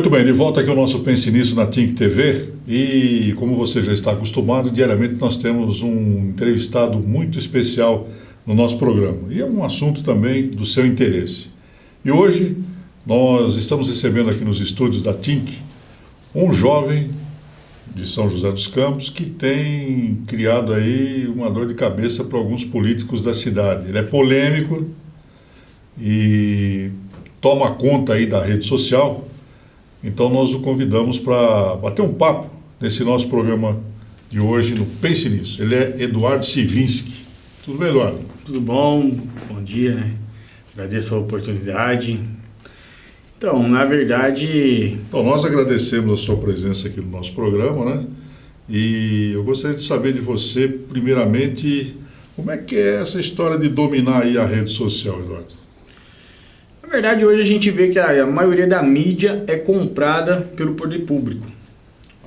Muito bem, de volta aqui ao nosso Pense Nisso na Think TV e como você já está acostumado, diariamente nós temos um entrevistado muito especial no nosso programa e é um assunto também do seu interesse. E hoje nós estamos recebendo aqui nos estúdios da Think um jovem de São José dos Campos que tem criado aí uma dor de cabeça para alguns políticos da cidade. Ele é polêmico e toma conta aí da rede social. Então nós o convidamos para bater um papo nesse nosso programa de hoje no Pense Nisso. Ele é Eduardo Sivinski. Tudo bem, Eduardo? Tudo bom? Bom dia. Agradeço a oportunidade. Então, na verdade... Então, nós agradecemos a sua presença aqui no nosso programa, né? E eu gostaria de saber de você, primeiramente, como é que é essa história de dominar aí a rede social, Eduardo? Na verdade, hoje a gente vê que a maioria da mídia é comprada pelo poder público.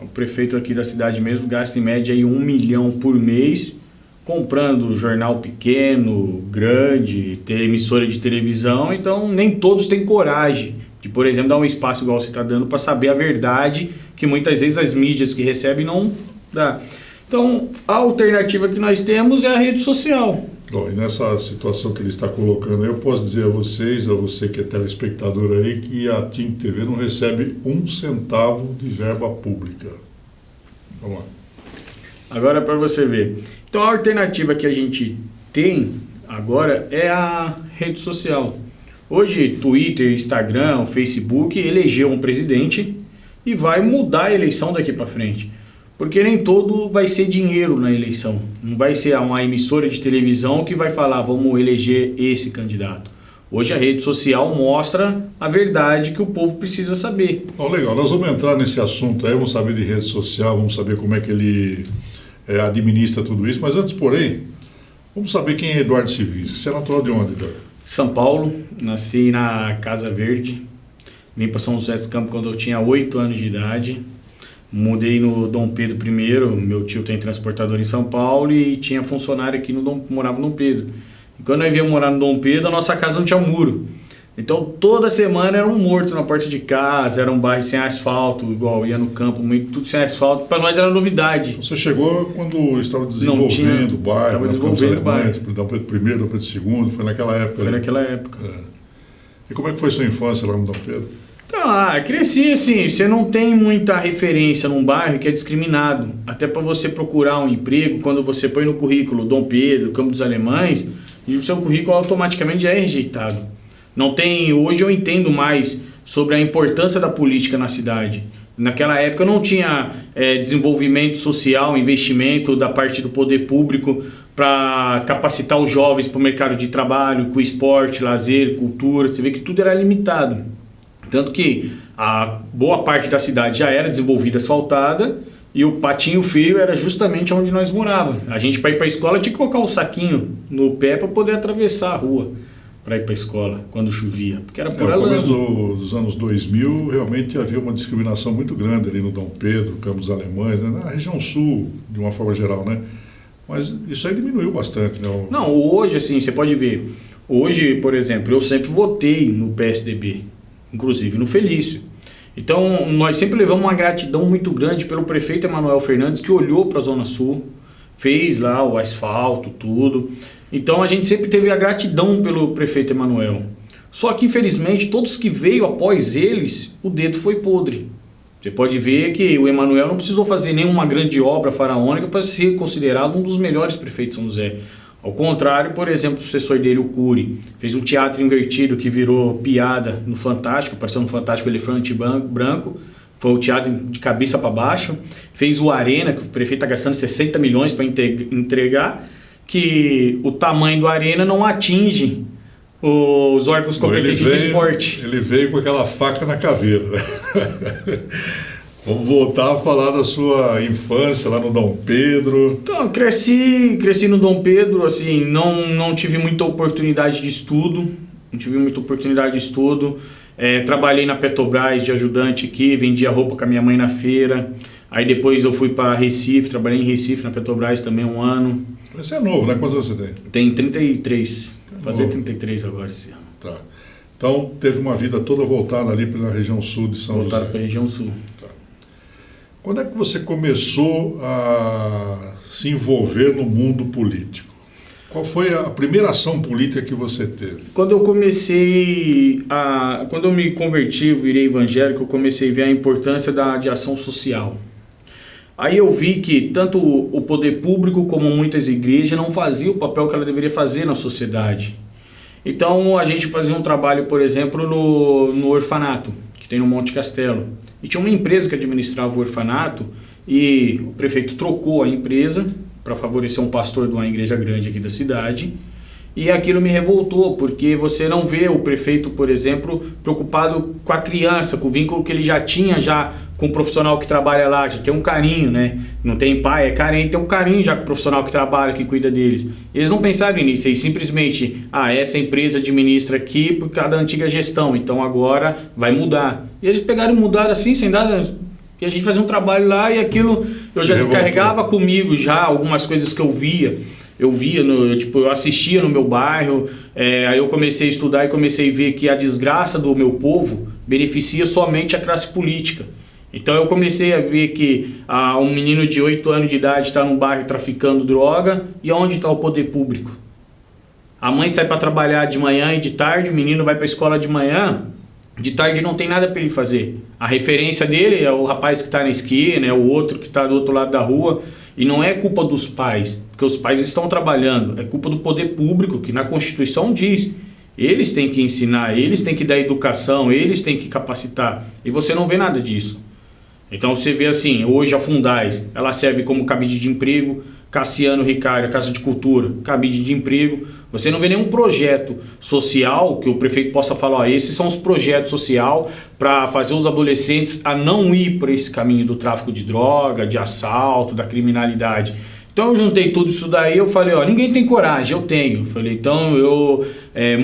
O prefeito aqui da cidade mesmo gasta em média aí 1 milhão por mês comprando jornal pequeno, grande, emissora de televisão. Então, nem todos têm coragem de, por exemplo, dar um espaço igual você está dando para saber a verdade que muitas vezes as mídias que recebem não dá. Então, a alternativa que nós temos é a rede social. Bom, e nessa situação que ele está colocando aí, eu posso dizer a vocês, a você que é telespectador aí, que a Think TV não recebe 1 centavo de verba pública. Vamos lá. Agora para você ver. Então a alternativa que a gente tem agora é a rede social. Hoje Twitter, Instagram, Facebook elegeu um presidente e vai mudar a eleição daqui para frente. Porque nem todo vai ser dinheiro na eleição. Não vai ser uma emissora de televisão que vai falar, vamos eleger esse candidato. Hoje a rede social mostra a verdade que o povo precisa saber. Bom, legal, nós vamos entrar nesse assunto aí, vamos saber de rede social, vamos saber como é que ele administra tudo isso. Mas antes, porém, vamos saber quem é Eduardo Sivinski. Você é natural de onde, Eduardo? São Paulo, nasci na Casa Verde. Vim para São José dos Campos quando eu tinha 8 anos de idade. Mudei no Dom Pedro I, meu tio tem transportador em São Paulo e tinha funcionário aqui, morava no Dom Pedro. E quando nós viemos morar no Dom Pedro, a nossa casa não tinha muro. Então toda semana era um morto na porta de casa, era um bairro sem asfalto, igual ia no campo, tudo sem asfalto, para nós era novidade. Você chegou quando estava desenvolvendo o bairro, estava desenvolvendo o bairro. Dom Pedro I, Dom Pedro II, foi naquela época. Foi naquela época. E como é que foi sua infância lá no Dom Pedro? Cresci assim, você não tem muita referência num bairro que é discriminado. Até para você procurar um emprego, quando você põe no currículo Dom Pedro, Campo dos Alemães, e o seu currículo automaticamente já é rejeitado. Não tem, hoje eu entendo mais sobre a importância da política na cidade. Naquela época não tinha desenvolvimento social, investimento da parte do poder público para capacitar os jovens para o mercado de trabalho, com esporte, lazer, cultura. Você vê que tudo era limitado. Tanto que a boa parte da cidade já era desenvolvida asfaltada e o patinho feio era justamente onde nós morávamos. A gente, para ir para a escola, tinha que colocar o saquinho no pé para poder atravessar a rua para ir para a escola quando chovia, porque era pura lama. No começo dos anos 2000, realmente havia uma discriminação muito grande ali no Dom Pedro, Campos Alemães, né? Na região sul, de uma forma geral, né? Mas isso aí diminuiu bastante, né? Não, hoje, assim, você pode ver. Hoje, por exemplo, eu sempre votei no PSDB. Inclusive no Felício. Então, nós sempre levamos uma gratidão muito grande pelo prefeito Emanuel Fernandes, que olhou para a Zona Sul, fez lá o asfalto, tudo. Então, a gente sempre teve a gratidão pelo prefeito Emanuel. Só que, infelizmente, todos que veio após eles, o dedo foi podre. Você pode ver que o Emanuel não precisou fazer nenhuma grande obra faraônica para ser considerado um dos melhores prefeitos de São José. Ao contrário, por exemplo, o sucessor dele, o Cury, fez um teatro invertido que virou piada no Fantástico, apareceu no Fantástico Elefante Branco, foi o teatro de cabeça para baixo. Fez o Arena, que o prefeito está gastando 60 milhões para entregar, que o tamanho do Arena não atinge os órgãos competentes de esporte. Ele veio com aquela faca na caveira. Vamos voltar a falar da sua infância lá no Dom Pedro. Então, cresci no Dom Pedro, assim, não tive muita oportunidade de estudo. Trabalhei na Petrobras de ajudante aqui, vendia roupa com a minha mãe na feira. Aí depois eu fui para Recife, trabalhei em Recife na Petrobras também 1 ano. Você é novo, né? Quantos anos você tem? Tem 33, fazer 33 agora esse ano. Tá. Então, teve uma vida toda voltada ali pela região sul de São José. Voltada para a região sul. Tá. Quando é que você começou a se envolver no mundo político? Qual foi a primeira ação política que você teve? Quando eu me converti, virei evangélico, eu comecei a ver a importância de ação social. Aí eu vi que tanto o poder público como muitas igrejas não faziam o papel que ela deveria fazer na sociedade. Então a gente fazia um trabalho, por exemplo, no orfanato, que tem no Monte Castelo. E tinha uma empresa que administrava o orfanato e o prefeito trocou a empresa para favorecer um pastor de uma igreja grande aqui da cidade. E aquilo me revoltou, porque você não vê o prefeito, por exemplo, preocupado com a criança, com o vínculo que ele já tinha com o profissional que trabalha lá, já tem um carinho, né? Não tem pai, é carente, tem um carinho já com o profissional que trabalha, que cuida deles. Eles não pensaram nisso, eles simplesmente, essa empresa administra aqui por causa da antiga gestão, então agora vai mudar. E eles pegaram e mudaram assim, sem nada. E a gente fazia um trabalho lá e aquilo eu já carregava comigo já algumas coisas que eu via. Eu assistia no meu bairro, aí eu comecei a estudar e comecei a ver que a desgraça do meu povo beneficia somente a classe política. Então eu comecei a ver que um menino de 8 anos de idade está num bairro traficando droga, e onde está o poder público? A mãe sai para trabalhar de manhã e de tarde, o menino vai para a escola de manhã, de tarde não tem nada para ele fazer. A referência dele é o rapaz que está na esquina, é o outro que está do outro lado da rua. E não é culpa dos pais, porque os pais estão trabalhando, é culpa do poder público, que na Constituição diz, eles têm que ensinar, eles têm que dar educação, eles têm que capacitar, e você não vê nada disso. Então você vê assim, hoje a Fundais, ela serve como cabide de emprego, Cassiano Ricardo, a Casa de Cultura, cabide de emprego. Você não vê nenhum projeto social que o prefeito possa falar, esses são os projetos sociais para fazer os adolescentes a não ir por esse caminho do tráfico de droga, de assalto, da criminalidade. Então eu juntei tudo isso daí, eu falei, ninguém tem coragem, eu tenho. Eu falei, então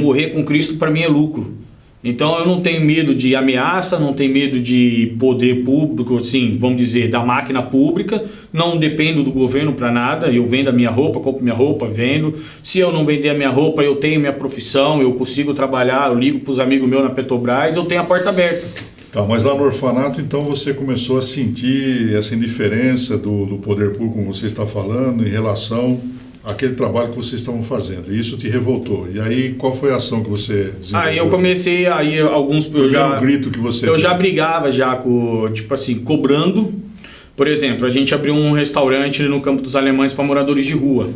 morrer com Cristo para mim é lucro. Então eu não tenho medo de ameaça, não tenho medo de poder público, assim, vamos dizer, da máquina pública, não dependo do governo para nada, eu vendo a minha roupa, compro minha roupa, vendo. Se eu não vender a minha roupa, eu tenho minha profissão, eu consigo trabalhar, eu ligo para os amigos meus na Petrobras, eu tenho a porta aberta. Tá, mas lá no orfanato, então, você começou a sentir essa indiferença do poder público, como você está falando, em relação àquele trabalho que vocês estavam fazendo. E isso te revoltou. E aí, qual foi a ação que você desenvolveu? Aí eu comecei, um grito que você eu já brigava cobrando. Por exemplo, a gente abriu um restaurante no Campo dos Alemães para moradores de rua,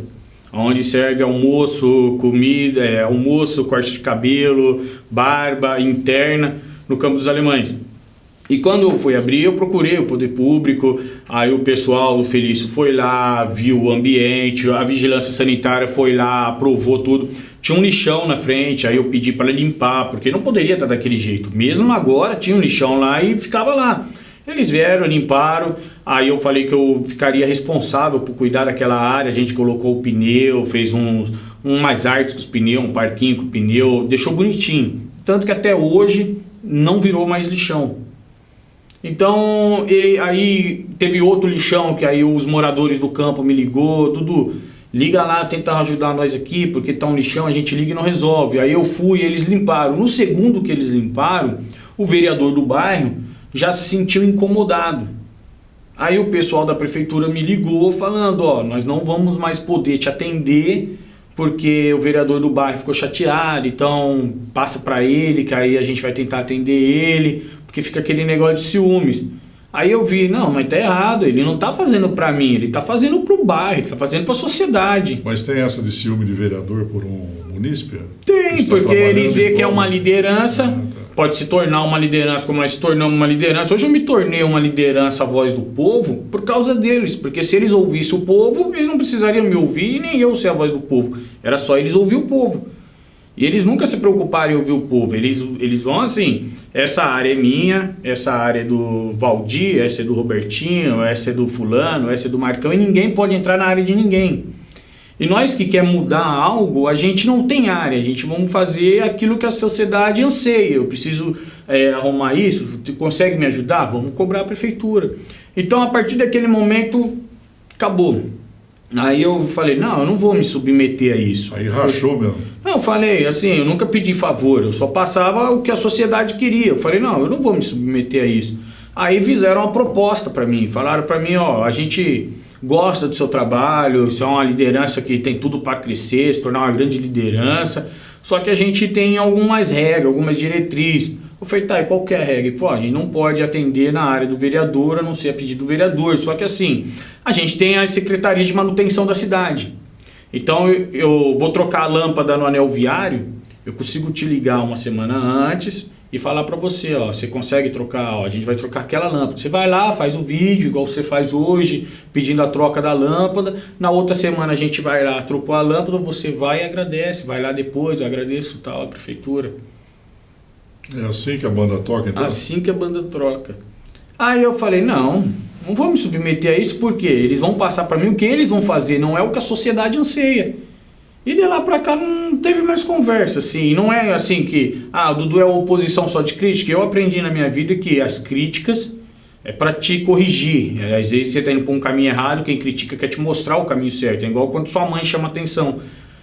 onde serve almoço, comida, almoço, corte de cabelo, barba, interna, no Campo dos Alemães. E quando eu fui abrir, eu procurei o poder público, aí o pessoal do Felício foi lá, viu o ambiente, a vigilância sanitária foi lá, aprovou tudo. Tinha um lixão na frente, aí eu pedi para limpar, porque não poderia estar daquele jeito. Mesmo agora tinha um lixão lá e ficava lá. Eles vieram, limparam, aí eu falei que eu ficaria responsável por cuidar daquela área, a gente colocou o pneu, fez umas artes com os pneus, um parquinho com o pneu, deixou bonitinho. Tanto que até hoje não virou mais lixão. Então, aí teve outro lixão que aí os moradores do campo me ligou, Dudu, liga lá, tenta ajudar nós aqui, porque tá um lixão, a gente liga e não resolve. Aí eu fui, eles limparam. No segundo que eles limparam, o vereador do bairro já se sentiu incomodado. Aí o pessoal da prefeitura me ligou falando, nós não vamos mais poder te atender, porque o vereador do bairro ficou chateado, então passa para ele, que aí a gente vai tentar atender ele, porque fica aquele negócio de ciúmes. Aí eu vi, não, mas tá errado, ele não tá fazendo para mim, ele tá fazendo pro bairro, ele tá fazendo pra sociedade. Mas tem essa de ciúme de vereador por um munícipe? Tem, porque eles veem que é uma liderança, pode se tornar uma liderança, como nós se tornamos uma liderança. Hoje eu me tornei uma liderança, a voz do povo, por causa deles, porque se eles ouvissem o povo, eles não precisariam me ouvir e nem eu ser a voz do povo, era só eles ouvir o povo. E eles nunca se preocuparam em ouvir o povo, eles vão assim, essa área é minha, essa área é do Valdir, essa é do Robertinho, essa é do fulano, essa é do Marcão, e ninguém pode entrar na área de ninguém. E nós que quer mudar algo, a gente não tem área, a gente vamos fazer aquilo que a sociedade anseia. Eu preciso arrumar isso, tu consegue me ajudar? Vamos cobrar a prefeitura. Então a partir daquele momento, acabou. Aí eu falei, não, eu não vou me submeter a isso. Aí rachou mesmo. Não, eu falei, assim, eu nunca pedi favor, eu só passava o que a sociedade queria. Eu falei, não, eu não vou me submeter a isso. Aí fizeram uma proposta para mim, falaram para mim, ó, a gente gosta do seu trabalho, isso é uma liderança que tem tudo para crescer, se tornar uma grande liderança, só que a gente tem algumas regras, algumas diretrizes. Eu falei, tá, e qual que é a regra? Pô, a gente não pode atender na área do vereador, a não ser a pedido do vereador. Só que assim, a gente tem a Secretaria de Manutenção da cidade. Então eu vou trocar a lâmpada no anel viário, eu consigo te ligar uma semana antes e falar para você, ó, você consegue trocar, ó, a gente vai trocar aquela lâmpada. Você vai lá, faz o vídeo, igual você faz hoje, pedindo a troca da lâmpada. Na outra semana a gente vai lá, trocou a lâmpada, você vai e agradece. Vai lá depois, eu agradeço tal, a prefeitura. É assim que a banda toca, então? Assim que a banda troca. Aí eu falei, não vou me submeter a isso, porque eles vão passar para mim o que eles vão fazer, não é o que a sociedade anseia. E de lá para cá não teve mais conversa, assim. Não é assim que, o Dudu é oposição só de crítica. Eu aprendi na minha vida que as críticas é para te corrigir. Às vezes você está indo por um caminho errado, quem critica quer te mostrar o caminho certo. É igual quando sua mãe chama atenção.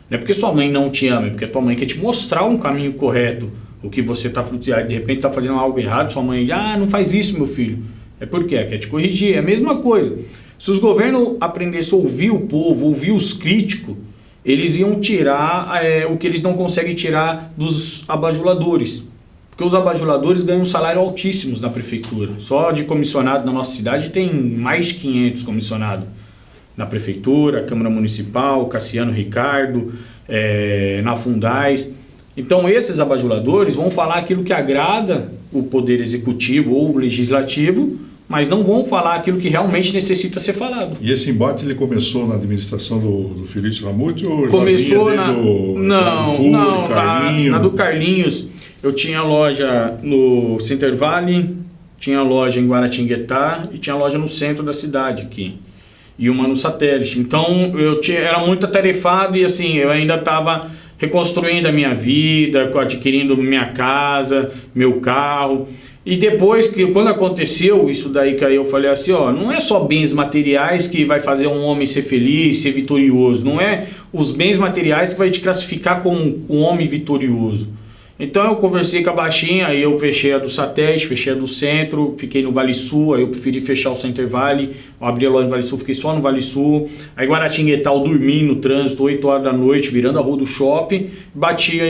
Não é porque sua mãe não te ama, é porque tua mãe quer te mostrar um caminho correto. O que você está, de repente, está fazendo algo errado, sua mãe diz, não faz isso, meu filho. É porque quer te corrigir, é a mesma coisa. Se os governos aprendessem a ouvir o povo, ouvir os críticos, eles iam tirar o que eles não conseguem tirar dos abajuladores. Porque os abajuladores ganham salário altíssimos na prefeitura. Só de comissionado na nossa cidade tem mais de 500 comissionados. Na prefeitura, Câmara Municipal, Cassiano Ricardo, na Fundais. Então esses abajuladores vão falar aquilo que agrada o poder executivo ou o legislativo, mas não vão falar aquilo que realmente necessita ser falado. E esse embate ele começou na administração do Felício Ramute ou começou já vinha na do Carlinhos. Eu tinha loja no Center Valley, tinha loja em Guaratinguetá e tinha loja no centro da cidade aqui. E uma no satélite. Então era muito atarefado e assim, eu ainda estava reconstruindo a minha vida, adquirindo minha casa, meu carro. E depois, quando aconteceu isso daí, que aí eu falei assim, não é só bens materiais que vai fazer um homem ser feliz, ser vitorioso. Não é os bens materiais que vai te classificar como um homem vitorioso. Então eu conversei com a Baixinha, aí eu fechei a do satélite, fechei a do centro, fiquei no Vale Sul, aí eu preferi fechar o Center Valley, eu abri a loja no Vale Sul, fiquei só no Vale Sul. Aí Guaratinguetá, eu dormi no trânsito, 8 horas da noite, virando a rua do shopping, bati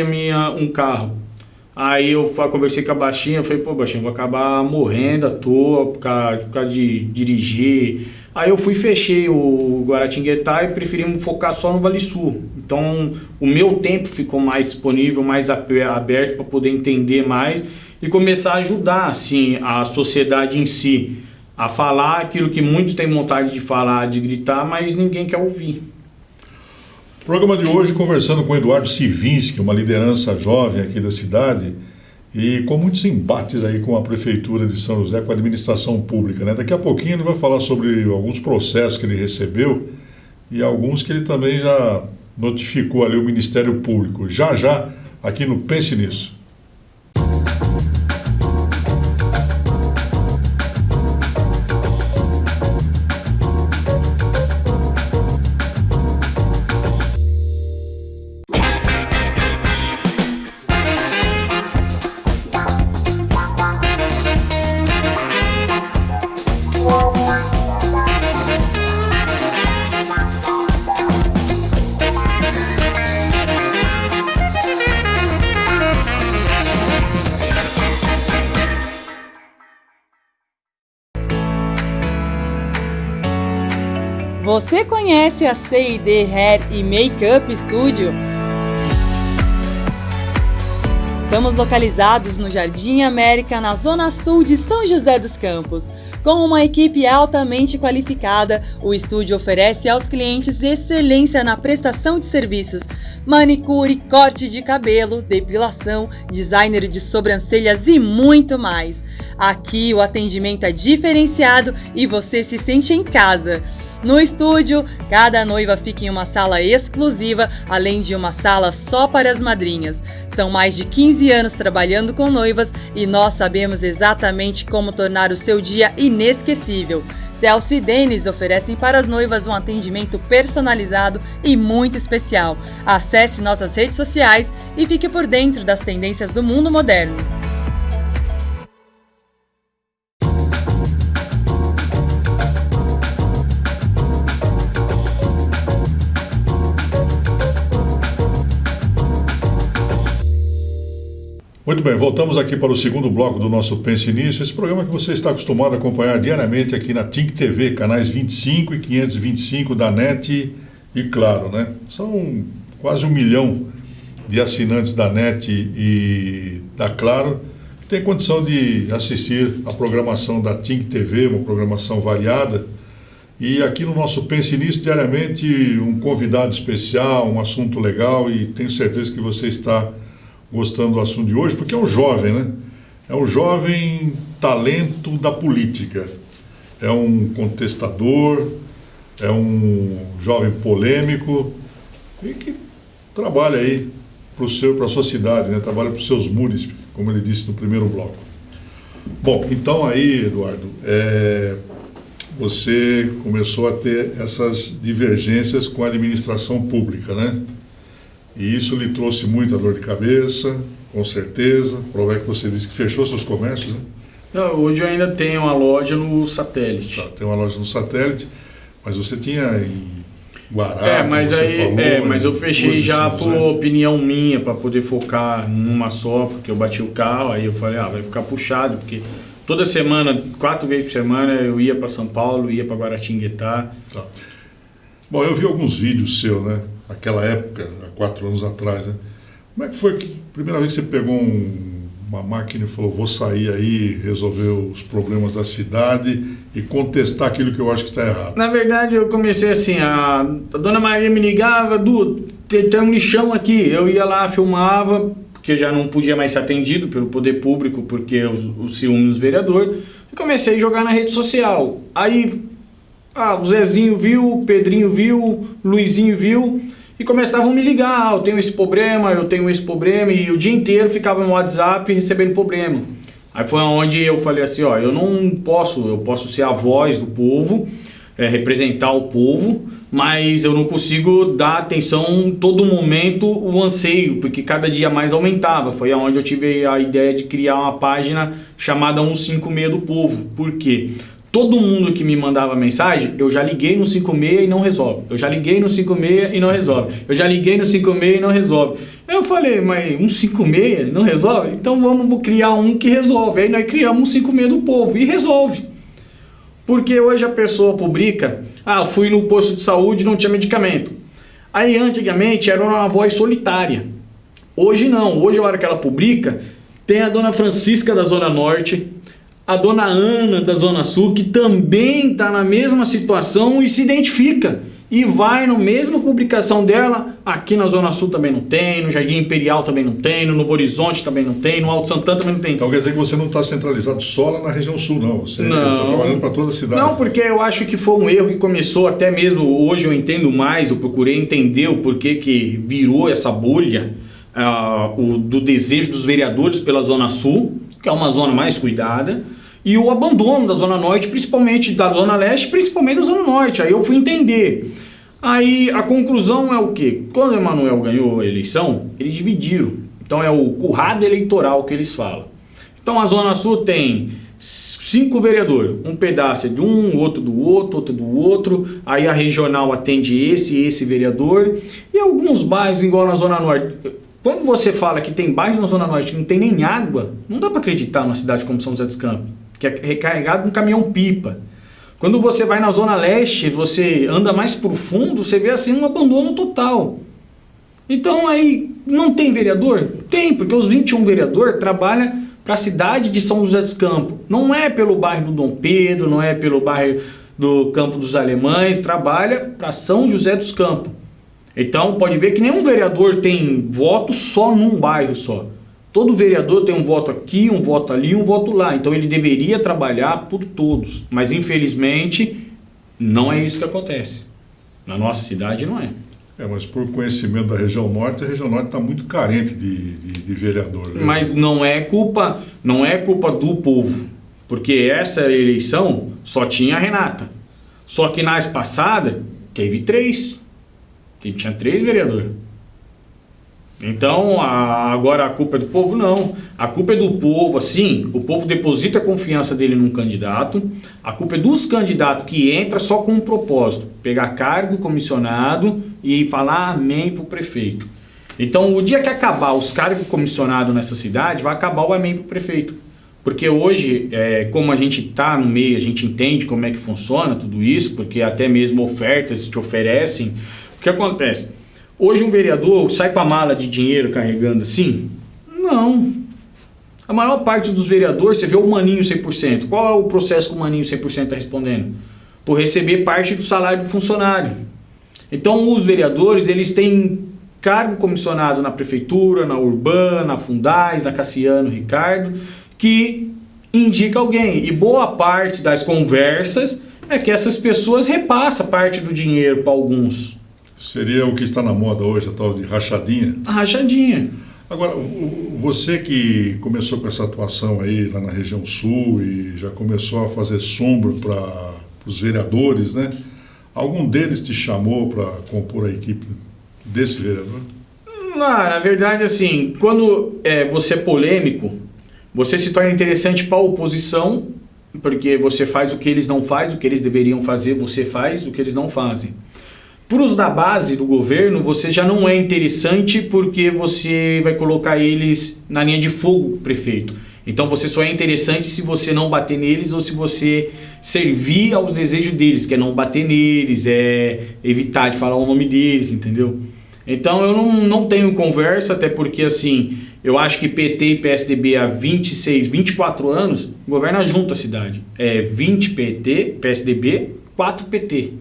um carro. Aí eu conversei com a Baixinha, falei, pô, Baixinha, vou acabar morrendo à toa por causa de dirigir. Aí eu fechei o Guaratinguetá e preferi me focar só no Vale Sul. Então o meu tempo ficou mais disponível, mais aberto para poder entender mais e começar a ajudar assim, a sociedade em si a falar aquilo que muitos têm vontade de falar, de gritar, mas ninguém quer ouvir. Programa de hoje conversando com Eduardo Sivinski, uma liderança jovem aqui da cidade e com muitos embates aí com a Prefeitura de São José, com a administração pública, né? Daqui a pouquinho ele vai falar sobre alguns processos que ele recebeu e alguns que ele também já notificou ali o Ministério Público. Já, aqui no Pense Nisso. Você conhece a C&D Hair e Makeup Studio? Estamos localizados no Jardim América, na zona sul de São José dos Campos. Com uma equipe altamente qualificada, o estúdio oferece aos clientes excelência na prestação de serviços, manicure, corte de cabelo, depilação, designer de sobrancelhas e muito mais. Aqui o atendimento é diferenciado e você se sente em casa. No estúdio, cada noiva fica em uma sala exclusiva, além de uma sala só para as madrinhas. São mais de 15 anos trabalhando com noivas e nós sabemos exatamente como tornar o seu dia inesquecível. Celso e Denis oferecem para as noivas um atendimento personalizado e muito especial. Acesse nossas redes sociais e fique por dentro das tendências do mundo moderno. Muito bem, voltamos aqui para o segundo bloco do nosso Pense Nisso, esse programa que você está acostumado a acompanhar diariamente aqui na TINC TV, canais 25 e 525 da NET e Claro, né? São quase 1 milhão de assinantes da NET e da Claro que tem condição de assistir a programação da TINC TV, uma programação variada. E aqui no nosso Pense Nisso, diariamente, um convidado especial, um assunto legal, e tenho certeza que você está gostando do assunto de hoje, porque é um jovem, né? É um jovem talento da política. É um contestador, é um jovem polêmico e que trabalha aí para a sua cidade, né? Trabalha para os seus munícipes, como ele disse no primeiro bloco. Bom, então aí, Eduardo, você começou a ter essas divergências com a administração pública, né? E isso lhe trouxe muita dor de cabeça, com certeza. Provar que você disse que fechou seus comércios, né? Não, hoje eu ainda tenho uma loja no Satélite. Tá, tem uma loja no Satélite, mas você tinha em Guará, mas eu fechei já por opinião minha, para poder focar numa só, porque eu bati o carro, aí eu falei, vai ficar puxado, porque toda semana, 4 vezes por semana, eu ia para São Paulo, ia para Guaratinguetá. Tá. Bom, eu vi alguns vídeos seus, né? Naquela época, há 4 anos atrás, né? Como é que foi a primeira vez que você pegou uma máquina e falou, vou sair aí, resolver os problemas da cidade e contestar aquilo que eu acho que está errado? Na verdade, eu comecei assim, a dona Maria me ligava, Du, tem um lixão aqui. Eu ia lá, filmava, porque já não podia mais ser atendido pelo poder público, porque o ciúme dos vereadores. E comecei a jogar na rede social. Aí, o Zezinho viu, o Pedrinho viu, o Luizinho viu, e começavam a me ligar, eu tenho esse problema, e o dia inteiro ficava no WhatsApp recebendo problema. Aí foi onde eu falei assim, eu posso ser a voz do povo, representar o povo, mas eu não consigo dar atenção todo momento, o anseio, porque cada dia mais aumentava. Foi onde eu tive a ideia de criar uma página chamada 156 do Povo. Por quê? Todo mundo que me mandava mensagem, eu já liguei no 56 e não resolve. Eu já liguei no 56 e não resolve. Eu já liguei no 56 e não resolve. Eu falei, mas 156 não resolve? Então vamos criar um que resolve. Aí nós criamos um 156 do Povo e resolve. Porque hoje a pessoa publica, eu fui no posto de saúde e não tinha medicamento. Aí antigamente era uma voz solitária. Hoje não. Hoje a hora que ela publica, tem a dona Francisca da Zona Norte, a dona Ana da Zona Sul, que também está na mesma situação e se identifica. E vai na mesma publicação dela, aqui na Zona Sul também não tem, no Jardim Imperial também não tem, no Novo Horizonte também não tem, no Alto Santana também não tem. Então quer dizer que você não está centralizado só lá na região sul, não? Você está trabalhando para toda a cidade? Não, porque eu acho que foi um erro que começou até mesmo, hoje eu entendo mais, eu procurei entender o porquê que virou essa bolha do desejo dos vereadores pela Zona Sul, que é uma zona mais cuidada, e o abandono da Zona Norte, principalmente da Zona Leste, principalmente da Zona Norte. Aí eu fui entender. Aí a conclusão é o quê? Quando o Emanuel ganhou a eleição, eles dividiram. Então é o currado eleitoral que eles falam. Então a Zona Sul tem 5 vereadores, um pedaço é de um, outro do outro, outro do outro. Aí a regional atende esse vereador. E alguns bairros, igual na Zona Norte. Quando você fala que tem bairros na Zona Norte que não tem nem água, não dá para acreditar numa cidade como São José dos Campos, que é recarregado com caminhão-pipa. Quando você vai na Zona Leste, você anda mais profundo, você vê assim um abandono total. Então aí não tem vereador? Tem, porque os 21 vereadores trabalham para a cidade de São José dos Campos. Não é pelo bairro do Dom Pedro, não é pelo bairro do Campo dos Alemães, trabalha para São José dos Campos. Então pode ver que nenhum vereador tem voto só num bairro só. Todo vereador tem um voto aqui, um voto ali, um voto lá. Então ele deveria trabalhar por todos. Mas infelizmente não é isso que acontece. Na nossa cidade não é. Mas por conhecimento da região norte, a região norte está muito carente de vereador. Né? Mas não é culpa do povo. Porque essa eleição só tinha a Renata. Só que nas passadas teve 3. Tinha 3 vereadores. Então, agora a culpa é do povo? Não. A culpa é do povo, assim, o povo deposita a confiança dele num candidato. A culpa é dos candidatos que entra só com um propósito. Pegar cargo comissionado e falar amém pro prefeito. Então, o dia que acabar os cargos comissionados nessa cidade, vai acabar o amém pro prefeito. Porque hoje, como a gente está no meio, a gente entende como é que funciona tudo isso, porque até mesmo ofertas te oferecem. O que acontece? Hoje um vereador sai com a mala de dinheiro carregando assim? Não. A maior parte dos vereadores, você vê o Maninho 100%. Qual é o processo que o Maninho 100% está respondendo? Por receber parte do salário do funcionário. Então os vereadores, eles têm cargo comissionado na prefeitura, na Urbana, na Fundais, na Cassiano Ricardo, que indica alguém. E boa parte das conversas é que essas pessoas repassam parte do dinheiro para alguns. Seria o que está na moda hoje, a tal de rachadinha? A rachadinha. Agora, você que começou com essa atuação aí lá na região sul e já começou a fazer sombra para os vereadores, né? Algum deles te chamou para compor a equipe desse vereador? Na verdade, assim, quando você é polêmico, você se torna interessante para a oposição, porque você faz o que eles não fazem, o que eles deveriam fazer, você faz o que eles não fazem. Para os da base do governo, você já não é interessante porque você vai colocar eles na linha de fogo com o prefeito. Então você só é interessante se você não bater neles ou se você servir aos desejos deles, que é não bater neles, é evitar de falar o nome deles, entendeu? Então eu não tenho conversa, até porque assim, eu acho que PT e PSDB há 26, 24 anos governam junto a cidade. 20 PT, PSDB, 4 PT.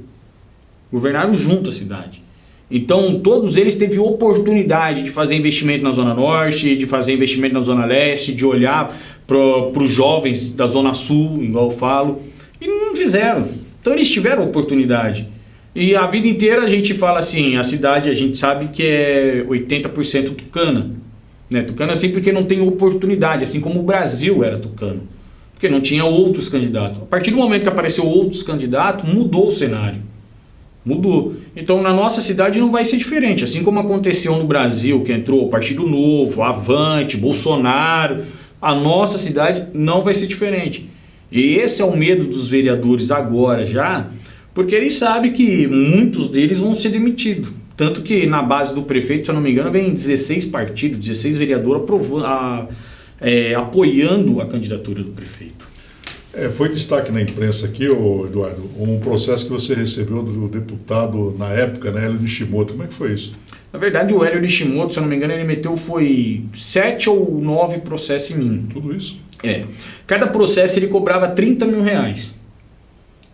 Governaram junto a cidade. Então, todos eles teve oportunidade de fazer investimento na Zona Norte, de fazer investimento na Zona Leste, de olhar para os jovens da Zona Sul, igual eu falo, e não fizeram. Então, eles tiveram oportunidade. E a vida inteira a gente fala assim, a cidade a gente sabe que é 80% tucana. Né? Tucana assim porque não tem oportunidade, assim como o Brasil era tucano. Porque não tinha outros candidatos. A partir do momento que apareceu outros candidatos, mudou o cenário. Mudou. Então na nossa cidade não vai ser diferente. Assim como aconteceu no Brasil, que entrou o Partido Novo, Avante, Bolsonaro, a nossa cidade não vai ser diferente. E esse é o medo dos vereadores agora já, porque eles sabem que muitos deles vão ser demitidos. Tanto que na base do prefeito, se eu não me engano, vem 16 partidos, 16 vereadores apoiando a candidatura do prefeito. Foi destaque na imprensa aqui, Eduardo, um processo que você recebeu do deputado na época, né, Hélio Nishimoto. Como é que foi isso? Na verdade, o Hélio Nishimoto, se eu não me engano, ele meteu 7 ou 9 processos em mim. Tudo isso? Cada processo ele cobrava R$30 mil.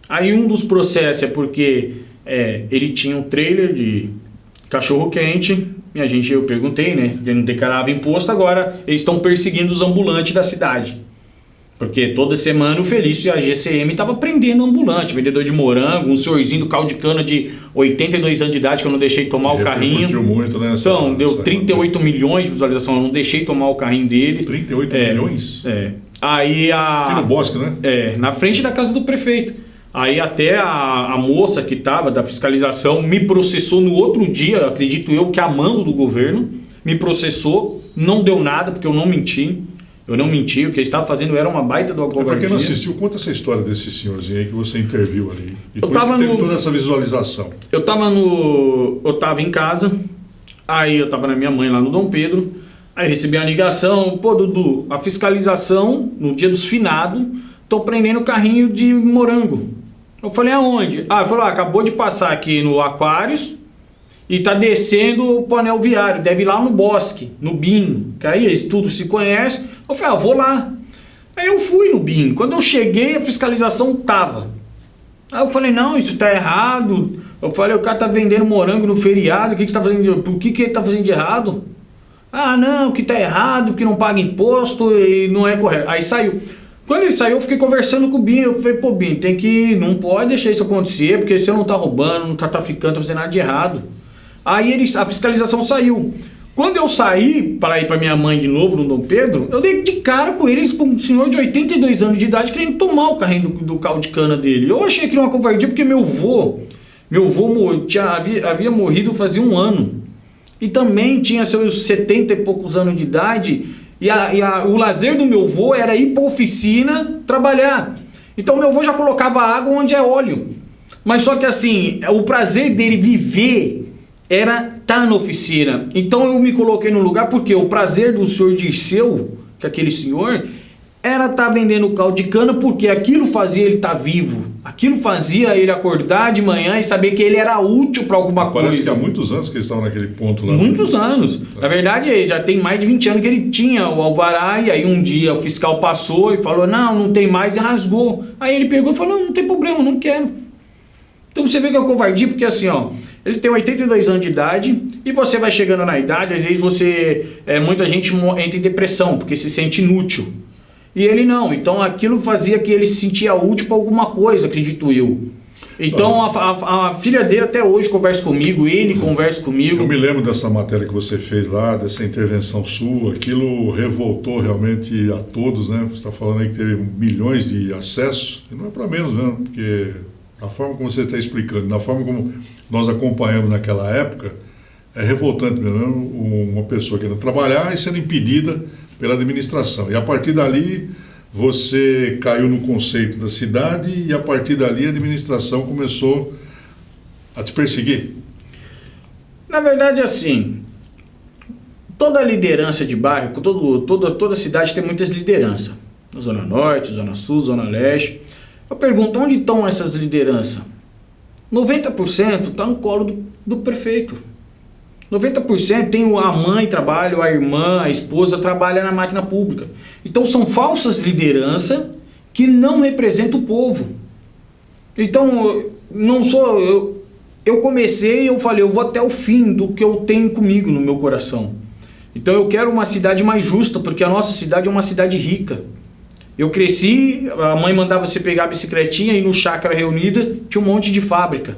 Aí um dos processos é porque ele tinha um trailer de cachorro-quente, e eu perguntei, né, ele não declarava imposto, agora eles estão perseguindo os ambulantes da cidade. Porque toda semana o Felício e a GCM estavam prendendo ambulante, vendedor de morango, um senhorzinho do caldo de cana de 82 anos de idade que eu não deixei tomar o carrinho. Muito, né, então, deu 38 milhões de visualização, eu não deixei tomar o carrinho dele. 38 milhões? Aí aqui no Bosque, né? Na frente da casa do prefeito. Aí até a moça que estava da fiscalização me processou no outro dia, acredito eu, que a mando do governo, me processou, não deu nada porque eu não menti. Eu não menti, o que ele estava fazendo era uma baita do covardia. Para quem não assistiu, conta essa história desse senhorzinho aí que você interviu ali. E depois que teve toda essa visualização. Eu estava em casa, aí eu estava na minha mãe lá no Dom Pedro, aí recebi uma ligação, pô Dudu, a fiscalização, no dia dos finados, estão prendendo carrinho de morango. Eu falei, aonde? Ele falou, acabou de passar aqui no Aquários, e tá descendo o Panel Viário, deve ir lá no Bosque, no Binho, que aí eles tudo se conhecem. Eu falei, vou lá. Aí eu fui no Binho. Quando eu cheguei, a fiscalização tava. Aí eu falei, não, isso tá errado. Eu falei, o cara tá vendendo morango no feriado, o que você tá fazendo? Por que ele tá fazendo de errado? Não, que tá errado, porque não paga imposto e não é correto. Aí saiu. Quando ele saiu, eu fiquei conversando com o Binho. Eu falei, pô, Binho, não pode deixar isso acontecer, porque você não tá roubando, não tá traficando, tá fazendo nada de errado. Aí a fiscalização saiu. Quando eu saí para ir para minha mãe de novo no Dom Pedro, eu dei de cara com eles, com um senhor de 82 anos de idade querendo tomar o carrinho do caldo de cana dele. Eu achei aquilo uma covardia porque meu avô havia morrido fazia um ano. E também tinha seus 70 e poucos anos de idade. O lazer do meu avô era ir para a oficina trabalhar. Então meu avô já colocava água onde é óleo. Mas só que assim, o prazer dele viver era estar na oficina. Então eu me coloquei no lugar porque o prazer do senhor Dirceu, que aquele senhor, era estar vendendo caldo de cana porque aquilo fazia ele estar vivo. Aquilo fazia ele acordar de manhã e saber que ele era útil para alguma coisa. Parece que há muitos anos que eles estavam naquele ponto lá. Muitos anos. Na verdade, já tem mais de 20 anos que ele tinha o alvará e aí um dia o fiscal passou e falou, não tem mais, e rasgou. Aí ele pegou e falou, não tem problema, não quero. Então você vê que é covardia, porque assim, ele tem 82 anos de idade e você vai chegando na idade, às vezes muita gente entra em depressão, porque se sente inútil. E ele não, então aquilo fazia que ele se sentia útil para alguma coisa, acredito eu. Então a filha dele até hoje conversa comigo, ele conversa comigo. Eu me lembro dessa matéria que você fez lá, dessa intervenção sua, aquilo revoltou realmente a todos, né? Você está falando aí que teve milhões de acessos, e não é para menos mesmo, porque a forma como você está explicando, da forma como nós acompanhamos naquela época, é revoltante mesmo, uma pessoa querendo trabalhar e sendo impedida pela administração. E a partir dali, você caiu no conceito da cidade e a partir dali a administração começou a te perseguir. Na verdade, assim, toda liderança de bairro, toda cidade tem muitas lideranças. Na Zona Norte, Zona Sul, Zona Leste. Eu pergunto, onde estão essas lideranças? 90% está no colo do prefeito. 90% tem a mãe trabalha, a irmã, a esposa trabalha na máquina pública. Então são falsas lideranças que não representam o povo. Então eu comecei, eu falei, eu vou até o fim do que eu tenho comigo no meu coração. Então eu quero uma cidade mais justa, porque a nossa cidade é uma cidade rica. Eu cresci, a mãe mandava você pegar a bicicletinha e no Chácara Reunida tinha um monte de fábrica.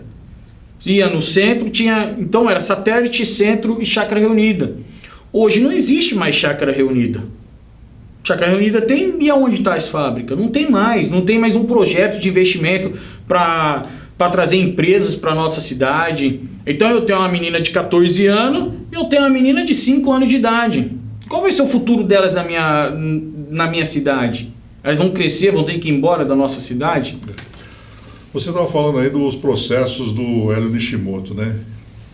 Ia no centro, então era Satélite, Centro e Chácara Reunida. Hoje não existe mais Chácara Reunida. Chácara Reunida tem, e aonde está as fábricas? Não tem mais um projeto de investimento para trazer empresas para a nossa cidade. Então eu tenho uma menina de 14 anos e eu tenho uma menina de 5 anos de idade. Qual vai ser o futuro delas na minha cidade? Elas vão crescer, vão ter que ir embora da nossa cidade? Você estava falando aí dos processos do Hélio Nishimoto, né?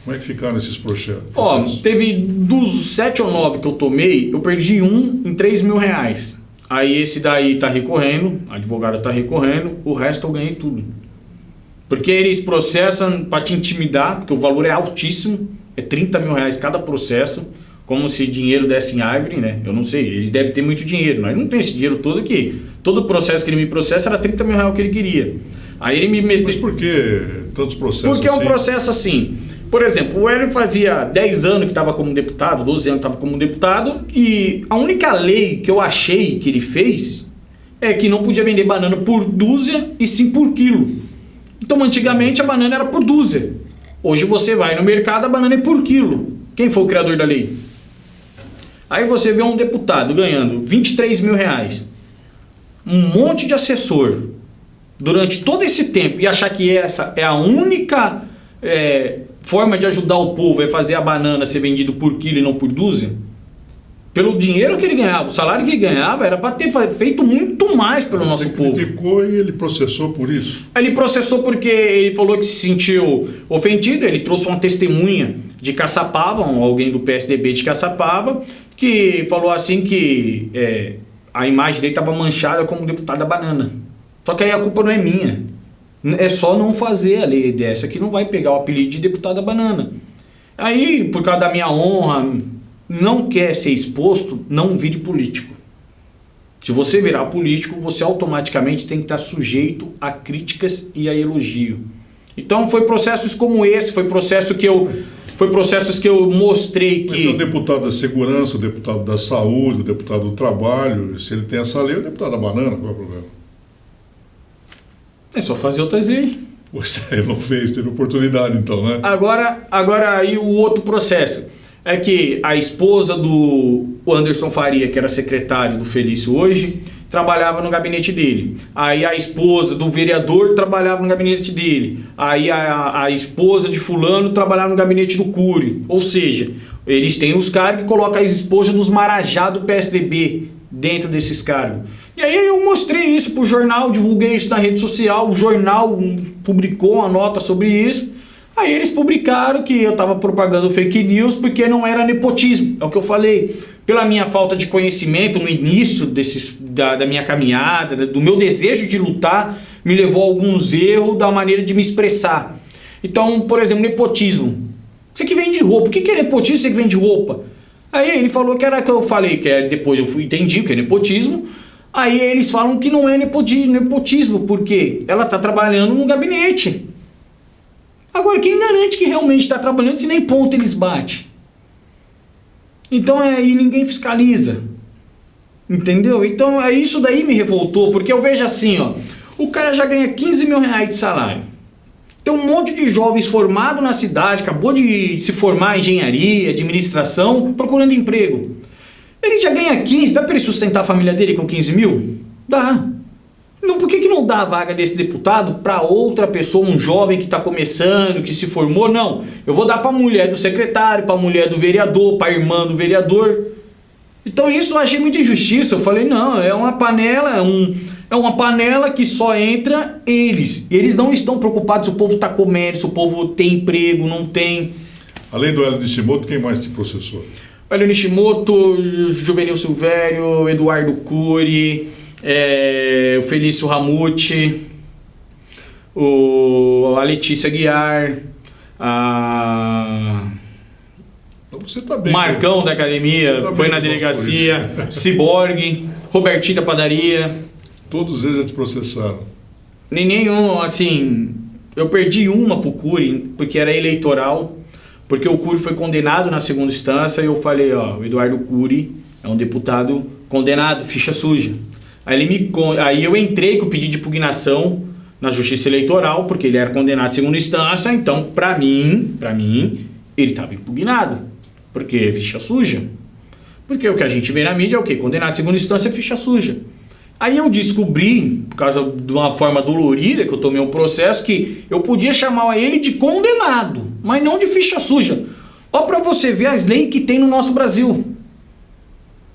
Como é que ficaram esses processos? Teve dos 7 ou 9 que eu tomei, eu perdi um em R$3 mil. Aí esse daí está recorrendo, a advogada está recorrendo, o resto eu ganhei tudo. Porque eles processam para te intimidar, porque o valor é altíssimo, é R$30 mil cada processo, como se dinheiro desse em árvore, né? Eu não sei, eles devem ter muito dinheiro, mas não tem esse dinheiro todo aqui. Todo o processo que ele me processa era R$30 mil que ele queria. Aí ele me meteu... Mas por que tantos processos Porque é um processo assim. Por exemplo, o Hélio fazia 10 anos que estava como deputado, 12 anos que estava como deputado, e a única lei que eu achei que ele fez é que não podia vender banana por dúzia e sim por quilo. Então antigamente a banana era por dúzia. Hoje você vai no mercado, a banana é por quilo. Quem foi o criador da lei? Aí você vê um deputado ganhando R$23 mil, um monte de assessor durante todo esse tempo e achar que essa é a única forma de ajudar o povo é fazer a banana ser vendido por quilo e não por dúzia. Pelo dinheiro que ele ganhava, o salário que ele ganhava era para ter feito muito mais pelo nosso povo. Você criticou e ele processou por isso? Ele processou porque ele falou que se sentiu ofendido, ele trouxe uma testemunha de Caçapava, alguém do PSDB de Caçapava, que falou assim que a imagem dele estava manchada como deputado da banana. Só que aí a culpa não é minha. É só não fazer a lei dessa que não vai pegar o apelido de deputado da banana. Aí, por causa da minha honra, não quer ser exposto, não vire político. Se você virar político, você automaticamente tem que estar sujeito a críticas e a elogio. Então foi processos como esse, foi processos que eu mostrei que... Mas o deputado da segurança, o deputado da saúde, o deputado do trabalho, se ele tem essa lei, o deputado da banana, qual é o problema? É só fazer outras leis. Pois é, ele não fez, teve oportunidade então, né? Agora aí o outro processo. é que a esposa do Anderson Faria, que era secretário do Felício hoje, trabalhava no gabinete dele. Aí a esposa do vereador trabalhava no gabinete dele. Aí a esposa de fulano trabalhava no gabinete do Cury. Ou seja, eles têm os cargos que colocam as esposas dos marajá do PSDB dentro desses cargos. E aí eu mostrei isso pro jornal, divulguei isso na rede social, o jornal publicou uma nota sobre isso. Aí eles publicaram que eu estava propagando fake news porque não era nepotismo. É o que eu falei. Pela minha falta de conhecimento no início da minha caminhada, do meu desejo de lutar, me levou a alguns erros da maneira de me expressar. Então, por exemplo, nepotismo. Você que vende roupa. O que é nepotismo? Você que vende roupa. Aí ele falou que era que eu falei, que é, depois eu entendi o que é nepotismo. Aí eles falam que não é nepotismo, porque ela está trabalhando no gabinete. Agora, quem garante que realmente está trabalhando se nem ponto eles batem? Então, e ninguém fiscaliza. Entendeu? Então, isso daí me revoltou, porque eu vejo assim, ó, o cara já ganha 15 mil reais de salário. Tem um monte de jovens formados na cidade, acabou de se formar em engenharia, administração, procurando emprego. Ele já ganha 15, dá para ele sustentar a família dele com 15 mil? Dá. Não, por que não dá a vaga desse deputado para outra pessoa, um jovem que está começando, que se formou? Não, eu vou dar para a mulher do secretário, para a mulher do vereador, para a irmã do vereador. Então isso eu achei muita injustiça. Eu falei, não, é uma panela, é uma panela que só entra eles. Eles não estão preocupados se o povo está comendo, se o povo tem emprego, não tem. Além do Hélio Nishimoto, quem mais te processou? Hélio Nishimoto, Juvenil Silvério, Eduardo Cury, o Felício Ramute, a Letícia Guiar, Você tá bem, Marcão da academia, tá foi na delegacia, Ciborgue, Robertinho da padaria. Todos eles já te processaram? Nenhum, assim, eu perdi uma pro Cury, porque era eleitoral, porque o Cury foi condenado na segunda instância e eu falei, ó, o Eduardo Cury é um deputado condenado, ficha suja. Aí eu entrei com o pedido de impugnação na Justiça Eleitoral, porque ele era condenado em segunda instância, então, pra mim, ele estava impugnado, porque é ficha suja. Porque o que a gente vê na mídia é o quê? Condenado em segunda instância é ficha suja. Aí eu descobri, por causa de uma forma dolorida, que eu tomei um processo, que eu podia chamar ele de condenado, mas não de ficha suja. Ó, pra você ver as leis que tem no nosso Brasil.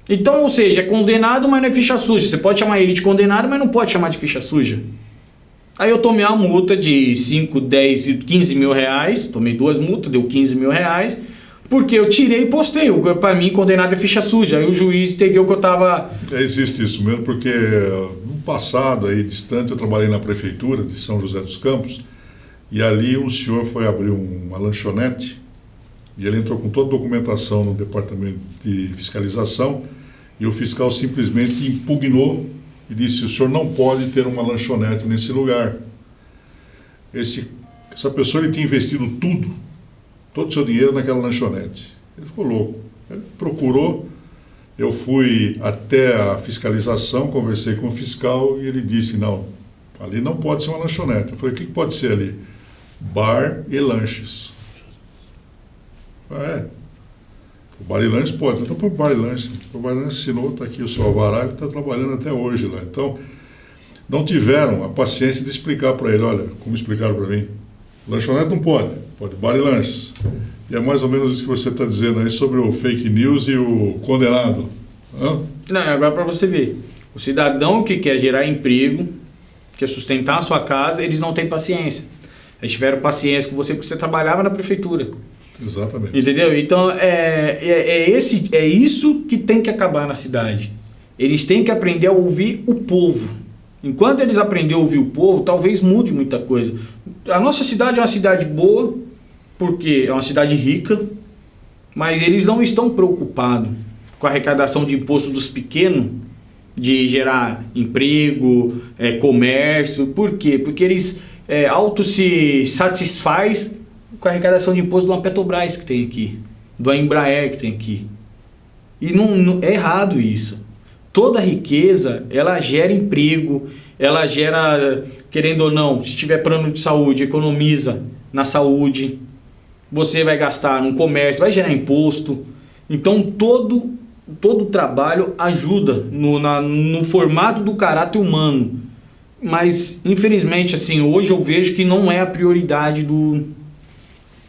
Então, ou seja, é condenado, mas não é ficha suja. Você pode chamar ele de condenado, mas não pode chamar de ficha suja. Aí eu tomei uma multa de 5, 10 e 15 mil reais. Tomei 2 multas, deu 15 mil reais. Porque eu tirei e postei. Para mim, condenado é ficha suja. Aí o juiz entendeu que eu estava... Existe isso mesmo, porque no passado, aí distante, eu trabalhei na prefeitura de São José dos Campos. E ali um senhor foi abrir uma lanchonete. E ele entrou com toda a documentação no departamento de fiscalização. E o fiscal simplesmente impugnou e disse, o senhor não pode ter uma lanchonete nesse lugar. Essa pessoa ele tinha investido todo o seu dinheiro naquela lanchonete. Ele ficou louco. Ele procurou, eu fui até a fiscalização, conversei com o fiscal e ele disse, não, ali não pode ser uma lanchonete. Eu falei, o que pode ser ali? Bar e lanches. O bar e lanches pode. Então, para o bar e lanches. O bar e lanches assinou, está aqui o seu alvará, ele está trabalhando até hoje lá. Então, não tiveram a paciência de explicar para ele, olha, como explicaram para mim, lanchonete não pode bar e lanches. E é mais ou menos isso que você está dizendo aí sobre o fake news e o condenado. Hã? Não, agora para você ver, o cidadão que quer gerar emprego, quer sustentar a sua casa, eles não têm paciência. Eles tiveram paciência com você porque você trabalhava na prefeitura. Exatamente. Entendeu? Então, é isso que tem que acabar na cidade. Eles têm que aprender a ouvir o povo. Enquanto eles aprenderem a ouvir o povo, talvez mude muita coisa. A nossa cidade é uma cidade boa, porque é uma cidade rica, mas eles não estão preocupados com a arrecadação de imposto dos pequenos, de gerar emprego, comércio. Por quê? Porque eles auto se satisfaz com a arrecadação de imposto de uma Petrobras que tem aqui, do Embraer que tem aqui. E não é errado isso. Toda riqueza, ela gera emprego, ela gera, querendo ou não, se tiver plano de saúde, economiza na saúde. você vai gastar no comércio, vai gerar imposto. Então todo trabalho ajuda no formato do caráter humano. Mas infelizmente assim, hoje eu vejo que não é a prioridade do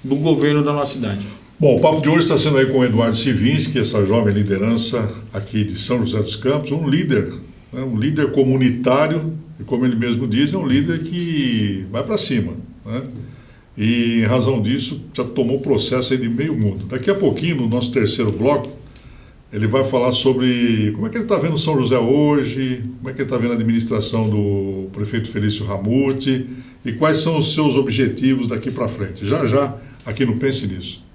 governo da nossa cidade. Bom, o papo de hoje está sendo aí com o Eduardo Sivinski, essa jovem liderança aqui de São José dos Campos, um líder, né, um líder comunitário, e como ele mesmo diz, é um líder que vai para cima, né? E em razão disso já tomou processo aí de meio mundo. Daqui a pouquinho, no nosso terceiro bloco, ele vai falar sobre como é que ele está vendo São José hoje, como é que ele está vendo a administração do prefeito Felício Ramute e quais são os seus objetivos daqui para frente. Já, aqui no Pense Nisso.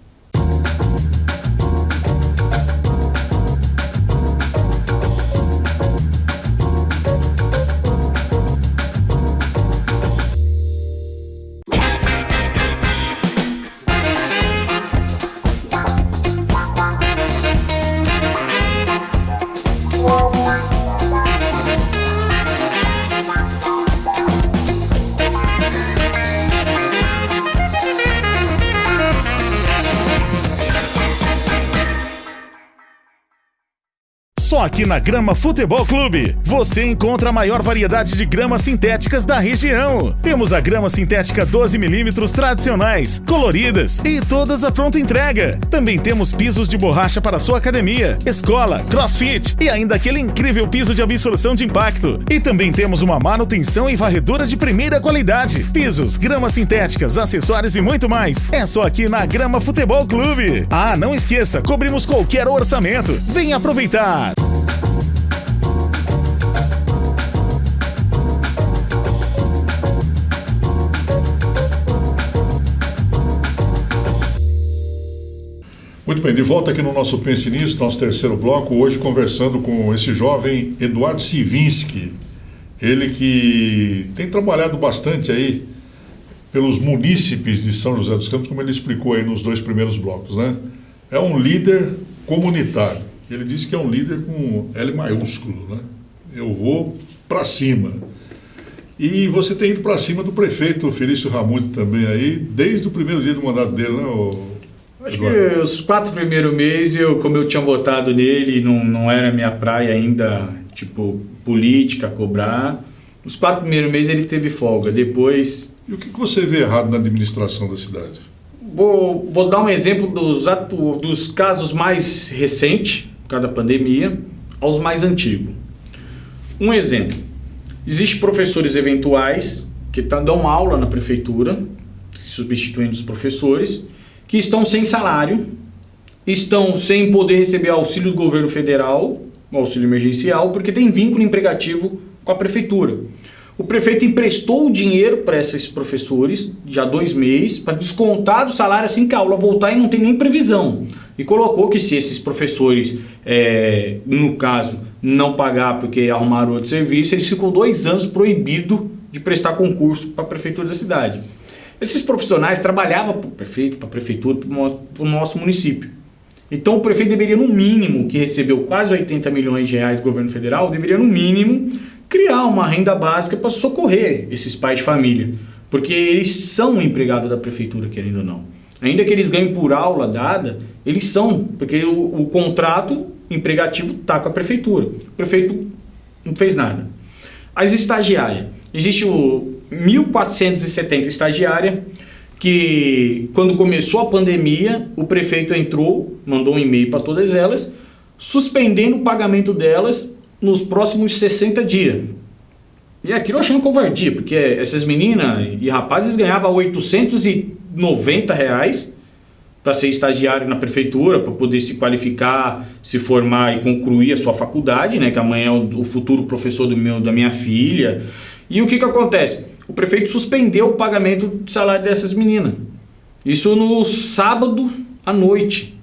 Só aqui na Grama Futebol Clube você encontra a maior variedade de gramas sintéticas da região. Temos a grama sintética 12mm tradicionais, coloridas e todas à pronta entrega. Também temos pisos de borracha para sua academia, escola, crossfit e ainda aquele incrível piso de absorção de impacto. E também temos uma manutenção e varredura de primeira qualidade. Pisos, gramas sintéticas, acessórios e muito mais. É só aqui na Grama Futebol Clube. Ah, não esqueça, cobrimos qualquer orçamento. Venha aproveitar! Muito bem, de volta aqui no nosso Pense Nisso, nosso terceiro bloco, hoje conversando com esse jovem Eduardo Sivinski, ele que tem trabalhado bastante aí pelos munícipes de São José dos Campos, como ele explicou aí nos 2 primeiros blocos, né? É um líder comunitário, ele disse que é um líder com L maiúsculo, né? Eu vou para cima. E você tem ido para cima do prefeito Felício Ramute também aí, desde o primeiro dia do mandato dele, né, Acho que os 4 primeiros meses, como eu tinha votado nele, não era minha praia ainda, tipo, política, cobrar. Os 4 primeiros meses ele teve folga, depois... E o que você vê errado na administração da cidade? Vou dar um exemplo dos casos mais recentes, por causa da pandemia, aos mais antigos. Um exemplo, existem professores eventuais que dão aula na prefeitura, substituindo os professores, que estão sem salário, estão sem poder receber auxílio do governo federal, auxílio emergencial, porque tem vínculo empregativo com a prefeitura. O prefeito emprestou o dinheiro para esses professores, já 2 meses, para descontar do salário assim que a aula voltar e não tem nem previsão. E colocou que se esses professores, no caso, não pagar porque arrumaram outro serviço, eles ficam 2 anos proibidos de prestar concurso para a prefeitura da cidade. Esses profissionais trabalhavam para o prefeito, para a prefeitura, para o nosso município. Então o prefeito deveria, no mínimo, que recebeu quase 80 milhões de reais do governo federal, deveria, no mínimo, criar uma renda básica para socorrer esses pais de família. Porque eles são empregados da prefeitura, querendo ou não. Ainda que eles ganhem por aula dada, eles são, porque o contrato empregativo está com a prefeitura. O prefeito não fez nada. As estagiárias. Existe 1.470 estagiárias que, quando começou a pandemia, o prefeito entrou, mandou um e-mail para todas elas, suspendendo o pagamento delas nos próximos 60 dias. E aquilo eu achei uma covardia, porque essas meninas e rapazes ganhavam R$890 para ser estagiário na prefeitura, para poder se qualificar, se formar e concluir a sua faculdade, né, que amanhã é o futuro professor da minha filha. E o que acontece? O prefeito suspendeu o pagamento do salário dessas meninas. Isso no sábado à noite.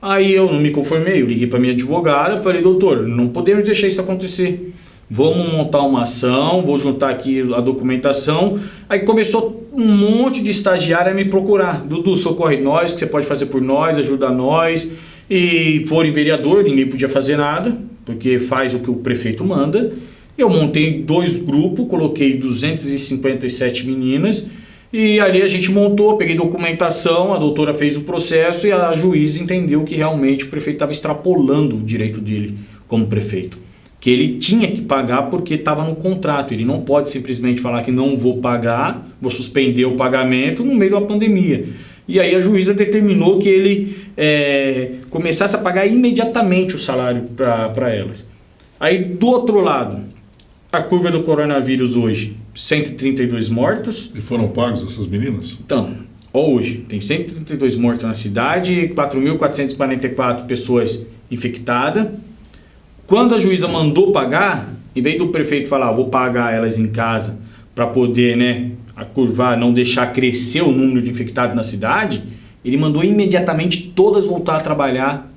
Aí eu não me conformei, eu liguei para minha advogada, falei, doutor, não podemos deixar isso acontecer. Vamos montar uma ação, vou juntar aqui a documentação. Aí começou um monte de estagiário a me procurar. Dudu, socorre nós, o que você pode fazer por nós, ajuda nós. E forem vereador, ninguém podia fazer nada, porque faz o que o prefeito manda. Eu montei 2 grupos, coloquei 257 meninas E ali a gente montou, peguei documentação, a doutora fez o processo e a juíza entendeu que realmente o prefeito estava extrapolando o direito dele como prefeito. Que ele tinha que pagar porque estava no contrato. Ele não pode simplesmente falar que não vou pagar, vou suspender o pagamento no meio da pandemia. E aí a juíza determinou que ele começasse a pagar imediatamente o salário para elas. Aí do outro lado, a curva do coronavírus hoje, 132 mortos. E foram pagos essas meninas? Então, hoje tem 132 mortos na cidade, 4.444 pessoas infectadas. Quando a juíza mandou pagar, em vez do prefeito falar, vou pagar elas em casa para poder, a curvar, não deixar crescer o número de infectados na cidade, ele mandou imediatamente todas voltar a trabalhar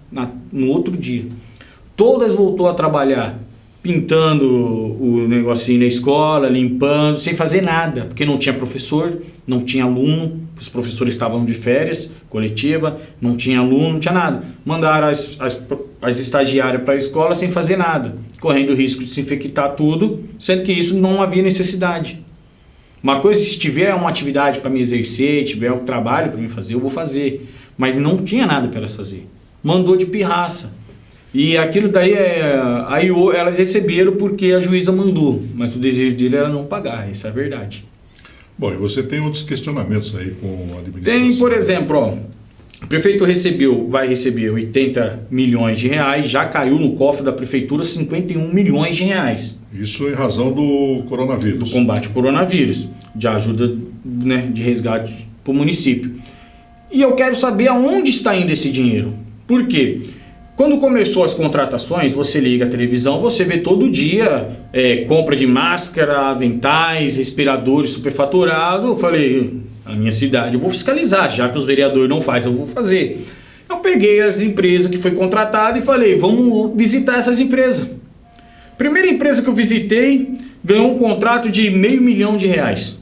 no outro dia. Todas voltou a trabalhar, pintando o negocinho na escola, limpando, sem fazer nada, porque não tinha professor, não tinha aluno, os professores estavam de férias, coletiva, não tinha aluno, não tinha nada. Mandaram as estagiárias para a escola sem fazer nada, correndo o risco de se infectar tudo, sendo que isso não havia necessidade. Uma coisa, se tiver uma atividade para me exercer, tiver um trabalho para me fazer, eu vou fazer. Mas não tinha nada para elas fazer. Mandou de pirraça. E aquilo daí aí elas receberam porque a juíza mandou, mas o desejo dele era não pagar, essa é a verdade. Bom, e você tem outros questionamentos aí com a administração? Tem, por exemplo, o prefeito vai receber 80 milhões de reais, já caiu no cofre da prefeitura 51 milhões de reais. Isso em razão do coronavírus. Do combate ao coronavírus, de ajuda, de resgate para o município. E eu quero saber aonde está indo esse dinheiro. Por quê? Quando começou as contratações, você liga a televisão, você vê todo dia compra de máscara, aventais, respiradores superfaturados. Eu falei, na minha cidade eu vou fiscalizar, já que os vereadores não fazem, eu vou fazer. Eu peguei as empresas que foi contratada e falei, vamos visitar essas empresas. Primeira empresa que eu visitei ganhou um contrato de R$500 mil.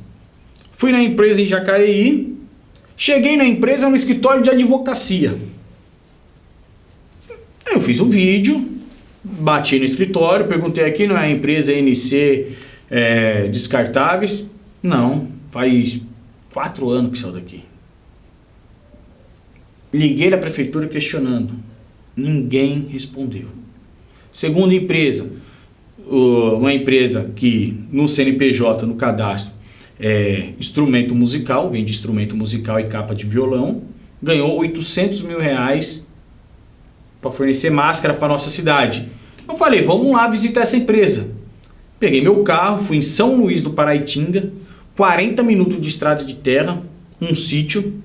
Fui na empresa em Jacareí, cheguei na empresa no escritório de advocacia. Eu fiz um vídeo, bati no escritório, perguntei aqui, não é a empresa NC Descartáveis? Não, faz 4 anos que saiu daqui. Liguei na prefeitura questionando, ninguém respondeu. Segunda empresa, uma empresa que no CNPJ, no cadastro, instrumento musical, vende instrumento musical e capa de violão, ganhou R$800 mil para fornecer máscara para nossa cidade. Eu falei, vamos lá visitar essa empresa. Peguei meu carro, fui em São Luís do Paraitinga, 40 minutos de estrada de terra, um sítio.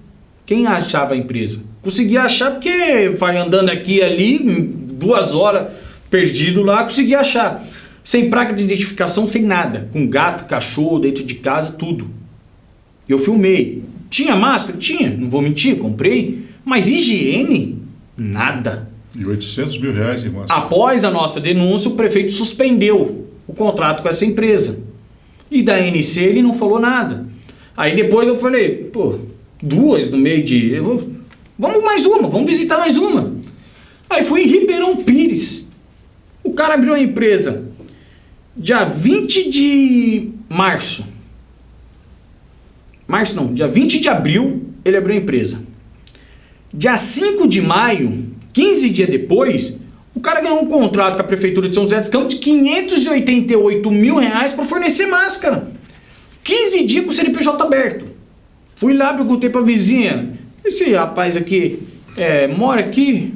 Quem achava a empresa? Consegui achar porque vai andando aqui e ali, 2 horas perdido lá, consegui achar. Sem placa de identificação, sem nada. Com gato, cachorro, dentro de casa, tudo. Eu filmei. Tinha máscara? Tinha, não vou mentir, comprei. Mas higiene? Nada. E R$800 mil em máscara. Após a nossa denúncia, o prefeito suspendeu o contrato com essa empresa. E da NC ele não falou nada. Aí depois eu falei, 2 no meio de... Vamos mais uma, vamos visitar mais uma. Aí fui em Ribeirão Pires. O cara abriu a empresa dia 20 de março. Dia 20 de abril ele abriu a empresa. Dia 5 de maio, 15 dias depois, o cara ganhou um contrato com a Prefeitura de São José dos Campos de R$588 mil para fornecer máscara. 15 dias com o CNPJ aberto. Fui lá, perguntei pra vizinha, esse rapaz aqui mora aqui?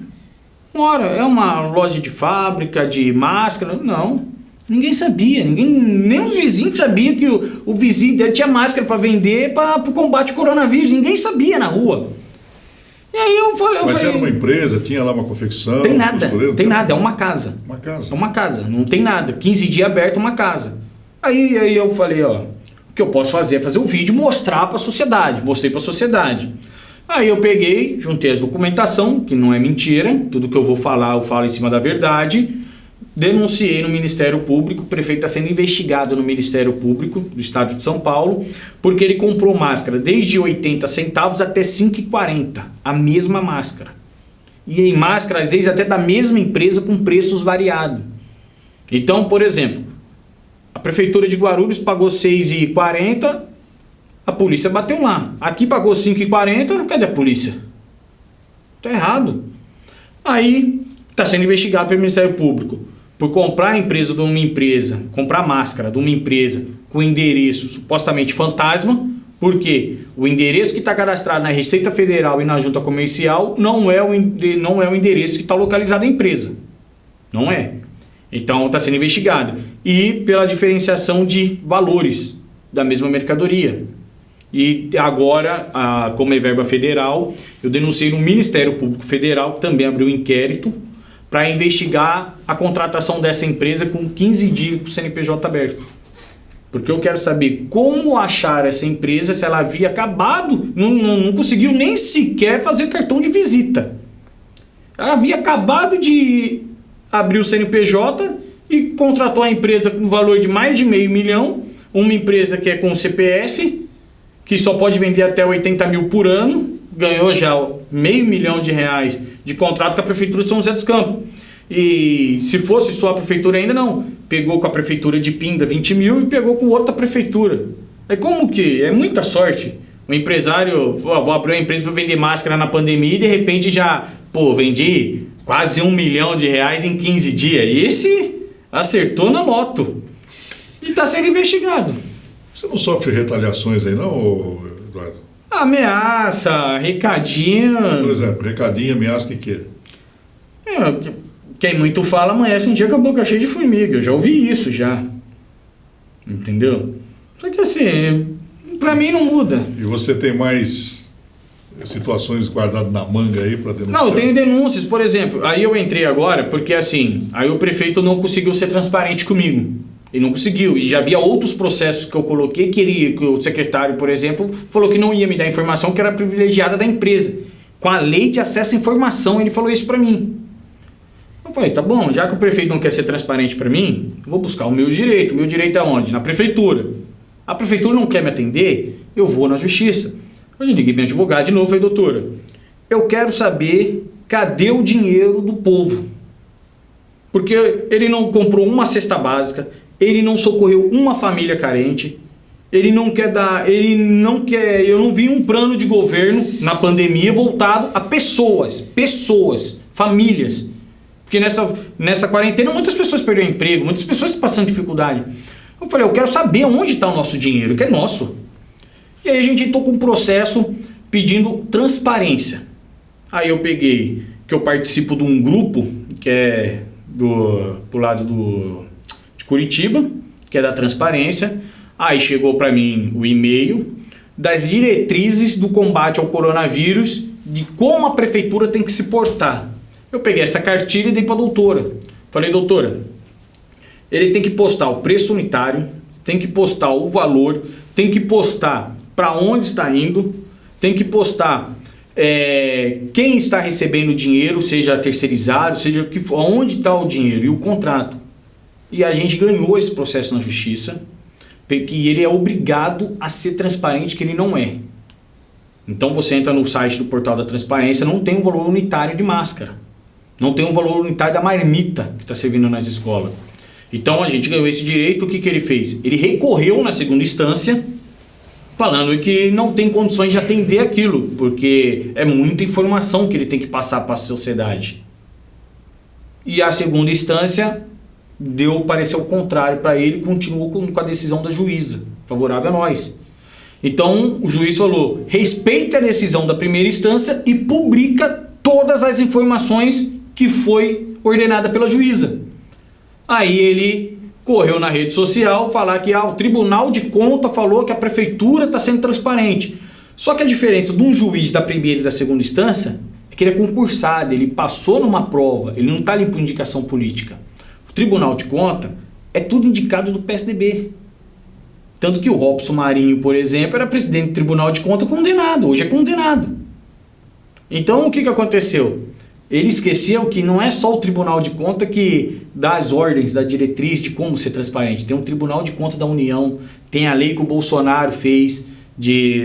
Mora, é uma loja de fábrica, de máscara? Não, ninguém sabia, nem os vizinhos sabiam que o vizinho dele tinha máscara para vender para o combate ao coronavírus, ninguém sabia na rua. E aí eu falei... Mas era uma empresa, tinha lá uma confecção? Tem nada, tem nada, é uma casa. Uma casa? É uma casa, não tem nada. 15 dias aberto, uma casa. Aí eu falei, o que eu posso fazer é fazer o vídeo e mostrar para a sociedade. Mostrei para a sociedade. Aí eu peguei, juntei as documentação, que não é mentira, tudo que eu vou falar eu falo em cima da verdade. Denunciei no Ministério Público, o prefeito está sendo investigado no Ministério Público do Estado de São Paulo, porque ele comprou máscara desde 80 centavos até 5,40, a mesma máscara. E em máscara, às vezes até da mesma empresa com preços variados. Então, por exemplo, a Prefeitura de Guarulhos pagou 6,40, A polícia bateu lá. Aqui pagou 5,40, cadê a polícia? Tá errado. Aí está sendo investigado pelo Ministério Público por comprar a empresa de uma empresa, comprar máscara de uma empresa com endereço supostamente fantasma, porque o endereço que está cadastrado na Receita Federal e na Junta Comercial não é o endereço que está localizado a empresa. Não é. Então está sendo investigado. E pela diferenciação de valores da mesma mercadoria. E agora, como é verba federal, eu denunciei no Ministério Público Federal, que também abriu um inquérito, para investigar a contratação dessa empresa com 15 dias para o CNPJ aberto. Porque eu quero saber como achar essa empresa, se ela havia acabado, não conseguiu nem sequer fazer cartão de visita. Ela havia acabado de abrir o CNPJ e contratou a empresa com valor de mais de R$500 mil, uma empresa que é com CPF, que só pode vender até 80 mil por ano, ganhou já R$500 mil de contrato com a Prefeitura de São José dos Campos. E se fosse só a Prefeitura ainda não, pegou com a Prefeitura de Pinda 20 mil e pegou com outra Prefeitura. É como que? É muita sorte. O empresário, vou abrir uma empresa para vender máscara na pandemia e de repente já, vendi quase R$1 milhão em 15 dias. Esse acertou na moto. E está sendo investigado. Você não sofre retaliações aí não, Eduardo? Ameaça, recadinho. Por exemplo, recadinho, ameaça de quê? Quem muito fala amanhece um dia com a boca cheia de formiga. Eu já ouvi isso já. Entendeu? Só que assim, pra mim não muda. E você tem mais situações guardadas na manga aí para denunciar? Não, eu tenho denúncias, por exemplo. Aí eu entrei agora porque assim, aí o prefeito não conseguiu ser transparente comigo. Ele não conseguiu. E já havia outros processos que eu coloquei que o secretário, por exemplo, falou que não ia me dar informação que era privilegiada da empresa. Com a lei de acesso à informação, ele falou isso para mim. Eu falei, tá bom, já que o prefeito não quer ser transparente para mim, eu vou buscar o meu direito. O meu direito é onde? Na prefeitura. A prefeitura não quer me atender, eu vou na justiça. Eu liguei meu advogado de novo e falei, doutora, eu quero saber cadê o dinheiro do povo. Porque ele não comprou uma cesta básica, ele não socorreu uma família carente, ele não quer dar, eu não vi um plano de governo na pandemia voltado a pessoas, famílias. Porque nessa quarentena muitas pessoas perderam emprego, muitas pessoas estão passando dificuldade. Eu falei, eu quero saber onde está o nosso dinheiro, que é nosso. E aí a gente entrou com um processo pedindo transparência. Aí eu peguei, que eu participo de um grupo, que é pro lado de Curitiba, que é da transparência. Aí chegou para mim o e-mail das diretrizes do combate ao coronavírus, de como a prefeitura tem que se portar. Eu peguei essa cartilha e dei para a doutora. Falei, doutora, ele tem que postar o preço unitário, tem que postar o valor, tem que postar para onde está indo, tem que postar quem está recebendo o dinheiro, seja terceirizado, seja o que for, onde está o dinheiro e o contrato. E a gente ganhou esse processo na justiça, que ele é obrigado a ser transparente, que ele não é. Então você entra no site do portal da transparência, não tem um valor unitário de máscara, não tem um valor unitário da marmita que está servindo nas escolas. Então a gente ganhou esse direito. O que ele fez? Ele recorreu na segunda instância, falando que não tem condições de atender aquilo, porque é muita informação que ele tem que passar para a sociedade. E a segunda instância deu parecer o contrário para ele, continuou com a decisão da juíza, favorável a nós. Então o juiz falou, respeite a decisão da primeira instância e publica todas as informações que foi ordenada pela juíza. Aí ele correu na rede social falar que o Tribunal de Contas falou que a prefeitura está sendo transparente. Só que a diferença de um juiz da primeira e da segunda instância é que ele é concursado, ele passou numa prova, ele não está ali por indicação política. O Tribunal de Contas é tudo indicado do PSDB. Tanto que o Robson Marinho, por exemplo, era presidente do Tribunal de Contas condenado, hoje é condenado. Então o que aconteceu? Ele esqueceu que não é só o Tribunal de Contas que dá as ordens, da diretriz de como ser transparente. Tem um Tribunal de Contas da União, tem a lei que o Bolsonaro fez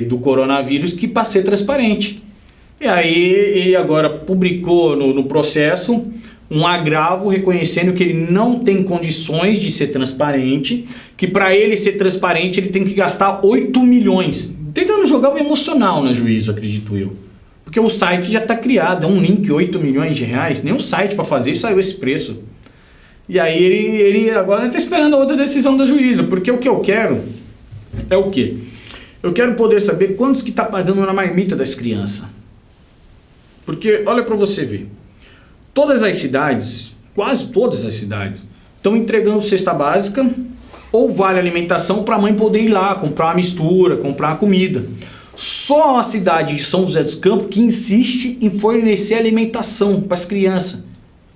do coronavírus que para ser transparente. E aí ele agora publicou no processo um agravo reconhecendo que ele não tem condições de ser transparente, que para ele ser transparente ele tem que gastar 8 milhões tentando jogar o emocional na Juíza, acredito eu. Porque o site já está criado, é um link, 8 milhões de reais, nem um site para fazer saiu esse preço. E aí ele agora está esperando a outra decisão da Juíza, porque o que eu quero é o quê? Eu quero poder saber quantos que está pagando na marmita das crianças. Porque, olha para você ver, todas as cidades, quase todas as cidades, estão entregando cesta básica ou vale alimentação para a mãe poder ir lá, comprar uma mistura, comprar uma comida. Só a cidade de São José dos Campos que insiste em fornecer alimentação para as crianças.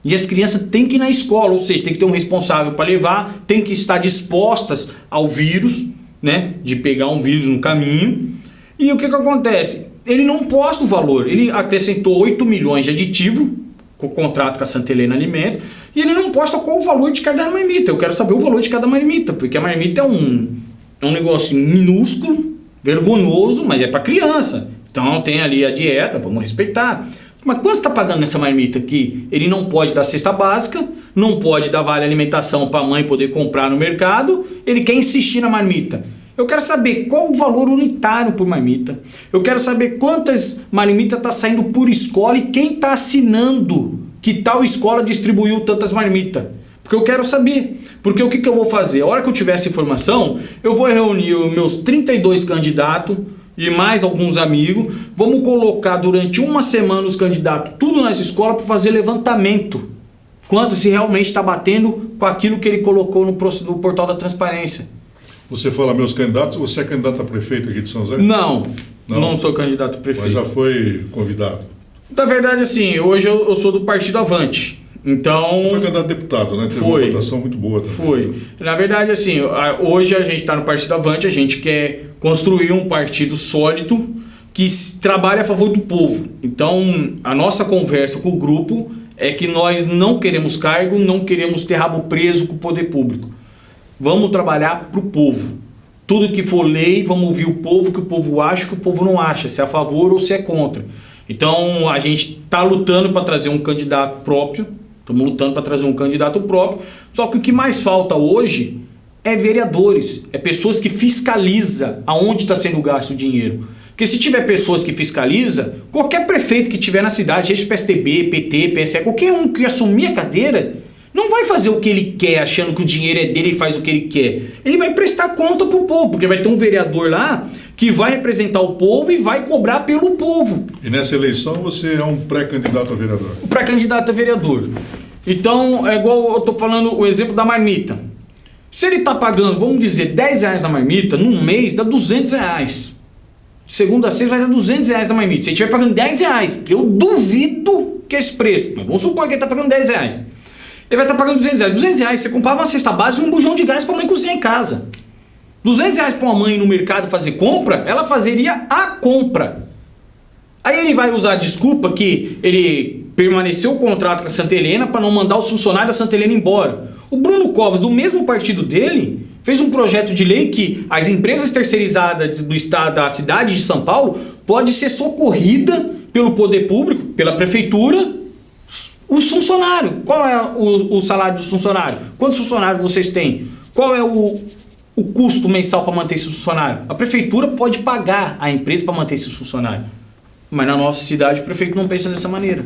E as crianças têm que ir na escola, ou seja, tem que ter um responsável para levar, tem que estar dispostas ao vírus, né, de pegar um vírus no caminho. E o que acontece? Ele não posta o valor, ele acrescentou 8 milhões de aditivo, com o contrato com a Santa Helena Alimento, e ele não posta qual o valor de cada marmita. Eu quero saber o valor de cada marmita, porque a marmita é um negócio minúsculo, vergonhoso, mas é para criança. Então tem ali a dieta, vamos respeitar. Mas quanto está pagando nessa marmita aqui? Ele não pode dar cesta básica, não pode dar vale alimentação para a mãe poder comprar no mercado, ele quer insistir na marmita. Eu quero saber qual o valor unitário por marmita. Eu quero saber quantas marmitas está saindo por escola e quem está assinando que tal escola distribuiu tantas marmitas. Porque eu quero saber. Porque o que eu vou fazer? A hora que eu tiver essa informação, eu vou reunir os meus 32 candidatos e mais alguns amigos. Vamos colocar durante uma semana os candidatos tudo nas escolas para fazer levantamento. Quanto se realmente está batendo com aquilo que ele colocou no portal da transparência. Você fala meus candidatos, você é candidato a prefeito aqui de São José? Não sou candidato a prefeito. Mas já foi convidado? Na verdade, assim, hoje eu sou do Partido Avante. Então, você foi candidato a deputado, né? Teve uma votação muito boa também. Foi. Na verdade, assim, hoje a gente está no Partido Avante, a gente quer construir um partido sólido que trabalhe a favor do povo. Então, a nossa conversa com o grupo é que nós não queremos cargo, não queremos ter rabo preso com o poder público. Vamos trabalhar para o povo. Tudo que for lei, vamos ouvir o povo, que o povo acha, que o povo não acha, se é a favor ou se é contra. Então, a gente está lutando para trazer um candidato próprio, só que o que mais falta hoje é vereadores, é pessoas que fiscalizam aonde está sendo gasto o dinheiro. Porque se tiver pessoas que fiscalizam, qualquer prefeito que tiver na cidade, seja PSDB, PT, PSE, qualquer um que assumir a cadeira, não vai fazer o que ele quer, achando que o dinheiro é dele e faz o que ele quer. Ele vai prestar conta para o povo, porque vai ter um vereador lá que vai representar o povo e vai cobrar pelo povo. E nessa eleição você é um pré-candidato a vereador? Pré-candidato a vereador. Então, é igual eu estou falando o exemplo da marmita. Se ele está pagando, vamos dizer, 10 reais na marmita, num mês dá 200 reais. De segunda a sexta vai dar 200 reais na marmita. Se ele estiver pagando 10 reais, que eu duvido que é esse preço, mas vamos supor que ele está pagando 10 reais. Ele vai estar pagando 200 reais. 200 reais, você comprava uma cesta básica e um bujão de gás para a mãe cozinhar em casa. 200 reais para uma mãe ir no mercado fazer compra, ela fazeria a compra. Aí ele vai usar a desculpa que ele permaneceu o contrato com a Santa Helena para não mandar os funcionários da Santa Helena embora. O Bruno Covas, do mesmo partido dele, fez um projeto de lei que as empresas terceirizadas do estado, da cidade de São Paulo, pode ser socorrida pelo poder público, pela prefeitura, os funcionários. Qual é o salário dos funcionários? Quantos funcionários vocês têm? Qual é o custo mensal para manter esse funcionário? A prefeitura pode pagar a empresa para manter esse funcionário. Mas na nossa cidade o prefeito não pensa dessa maneira.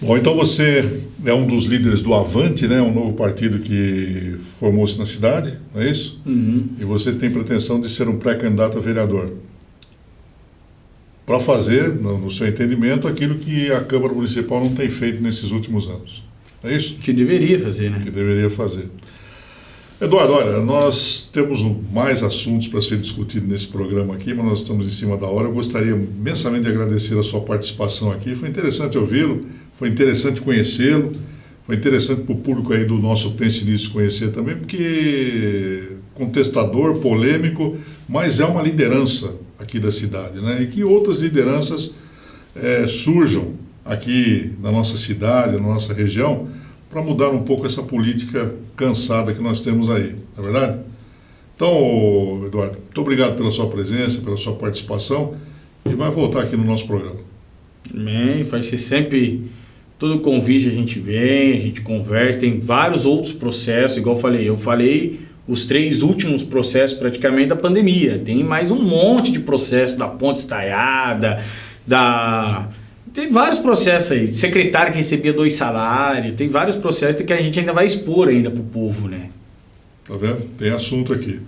Bom, então você é um dos líderes do Avante, né? Um novo partido que formou-se na cidade, não é isso? Uhum. E você tem pretensão de ser um pré-candidato a vereador. Para fazer, no seu entendimento, aquilo que a Câmara Municipal não tem feito nesses últimos anos. É isso? Que deveria fazer, né? Que deveria fazer. Eduardo, olha, nós temos mais assuntos para ser discutidos nesse programa aqui, mas nós estamos em cima da hora. Eu gostaria imensamente de agradecer a sua participação aqui. Foi interessante ouvi-lo, foi interessante conhecê-lo, foi interessante para o público aí do nosso Pense Nisso conhecer também, porque contestador, polêmico, mas é uma liderança aqui da cidade, né? E que outras lideranças surjam aqui na nossa cidade, na nossa região, para mudar um pouco essa política cansada que nós temos aí, não é verdade? Então, Eduardo, muito obrigado pela sua presença, pela sua participação, e vai voltar aqui no nosso programa. Bem, vai ser sempre todo convite, a gente vem, a gente conversa, tem vários outros processos, igual eu falei os 3 últimos processos praticamente da pandemia. Tem mais um monte de processo da ponte estaiada, tem vários processos aí. Secretário que recebia 2 salários, tem vários processos que a gente ainda vai expor ainda para o povo, né? Tá vendo? Tem assunto aqui.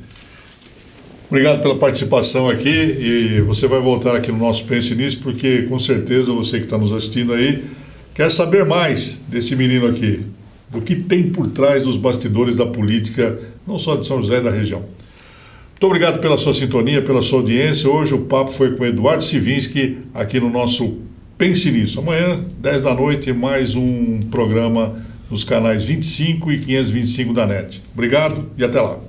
Obrigado pela participação aqui e você vai voltar aqui no nosso Pense Nisso, porque com certeza você que está nos assistindo aí quer saber mais desse menino aqui, do que tem por trás dos bastidores da política, não só de São José e da região. Muito obrigado pela sua sintonia, pela sua audiência. Hoje o papo foi com o Eduardo Sivinski aqui no nosso Pense Nisso. Amanhã, 10 da noite, mais um programa nos canais 25 e 525 da NET. Obrigado e até lá.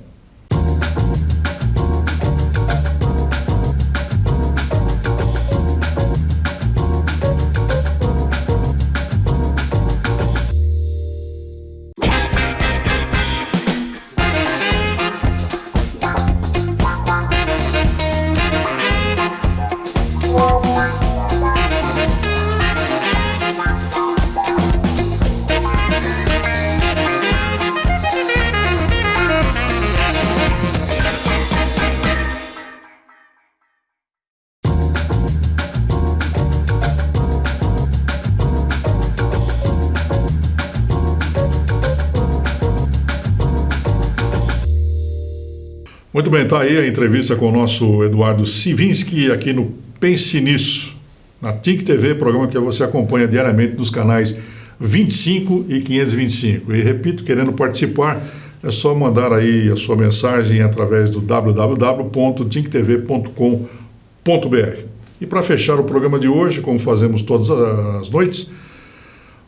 Muito bem, está aí a entrevista com o nosso Eduardo Sivinski aqui no Pense Nisso, na TIC TV, programa que você acompanha diariamente nos canais 25 e 525. E repito, querendo participar, é só mandar aí a sua mensagem através do www.tictv.com.br. E para fechar o programa de hoje, como fazemos todas as noites,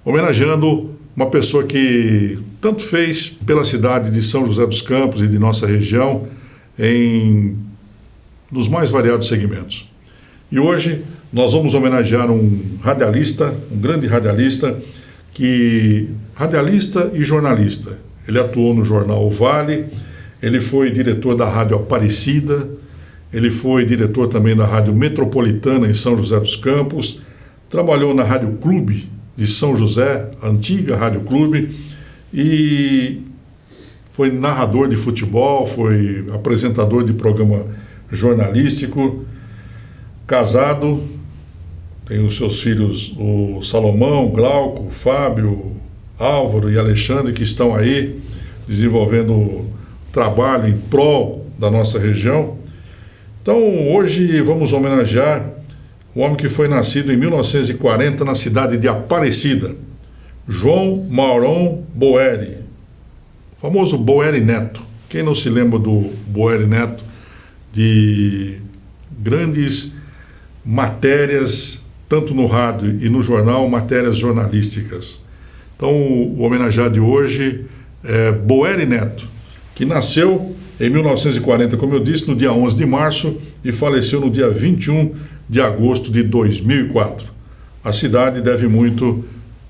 homenageando uma pessoa que tanto fez pela cidade de São José dos Campos e de nossa região, nos mais variados segmentos. E hoje nós vamos homenagear um radialista, um grande radialista, radialista e jornalista. Ele atuou no jornal O Vale, ele foi diretor da Rádio Aparecida, ele foi diretor também da Rádio Metropolitana em São José dos Campos, trabalhou na Rádio Clube de São José, a antiga Rádio Clube, e foi narrador de futebol, foi apresentador de programa jornalístico, casado, tem os seus filhos, o Salomão, o Glauco, o Fábio, o Álvaro e Alexandre, que estão aí desenvolvendo trabalho em prol da nossa região. Então, hoje vamos homenagear o homem que foi nascido em 1940 na cidade de Aparecida, João Mauron Boeri, famoso Boeri Neto. Quem não se lembra do Boeri Neto, de grandes matérias, tanto no rádio e no jornal, matérias jornalísticas. Então, o homenageado de hoje é Boeri Neto, que nasceu em 1940, como eu disse, no dia 11 de março e faleceu no dia 21 de agosto de 2004. A cidade deve muito,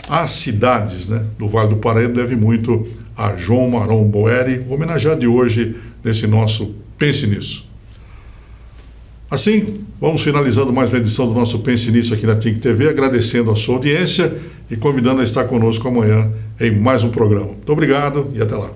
as cidades, né, do Vale do Paraíba devem muito a João Mauron Boeri, homenageado de hoje nesse nosso Pense Nisso. Assim, vamos finalizando mais uma edição do nosso Pense Nisso aqui na TIC TV, agradecendo a sua audiência e convidando a estar conosco amanhã em mais um programa. Muito obrigado e até lá.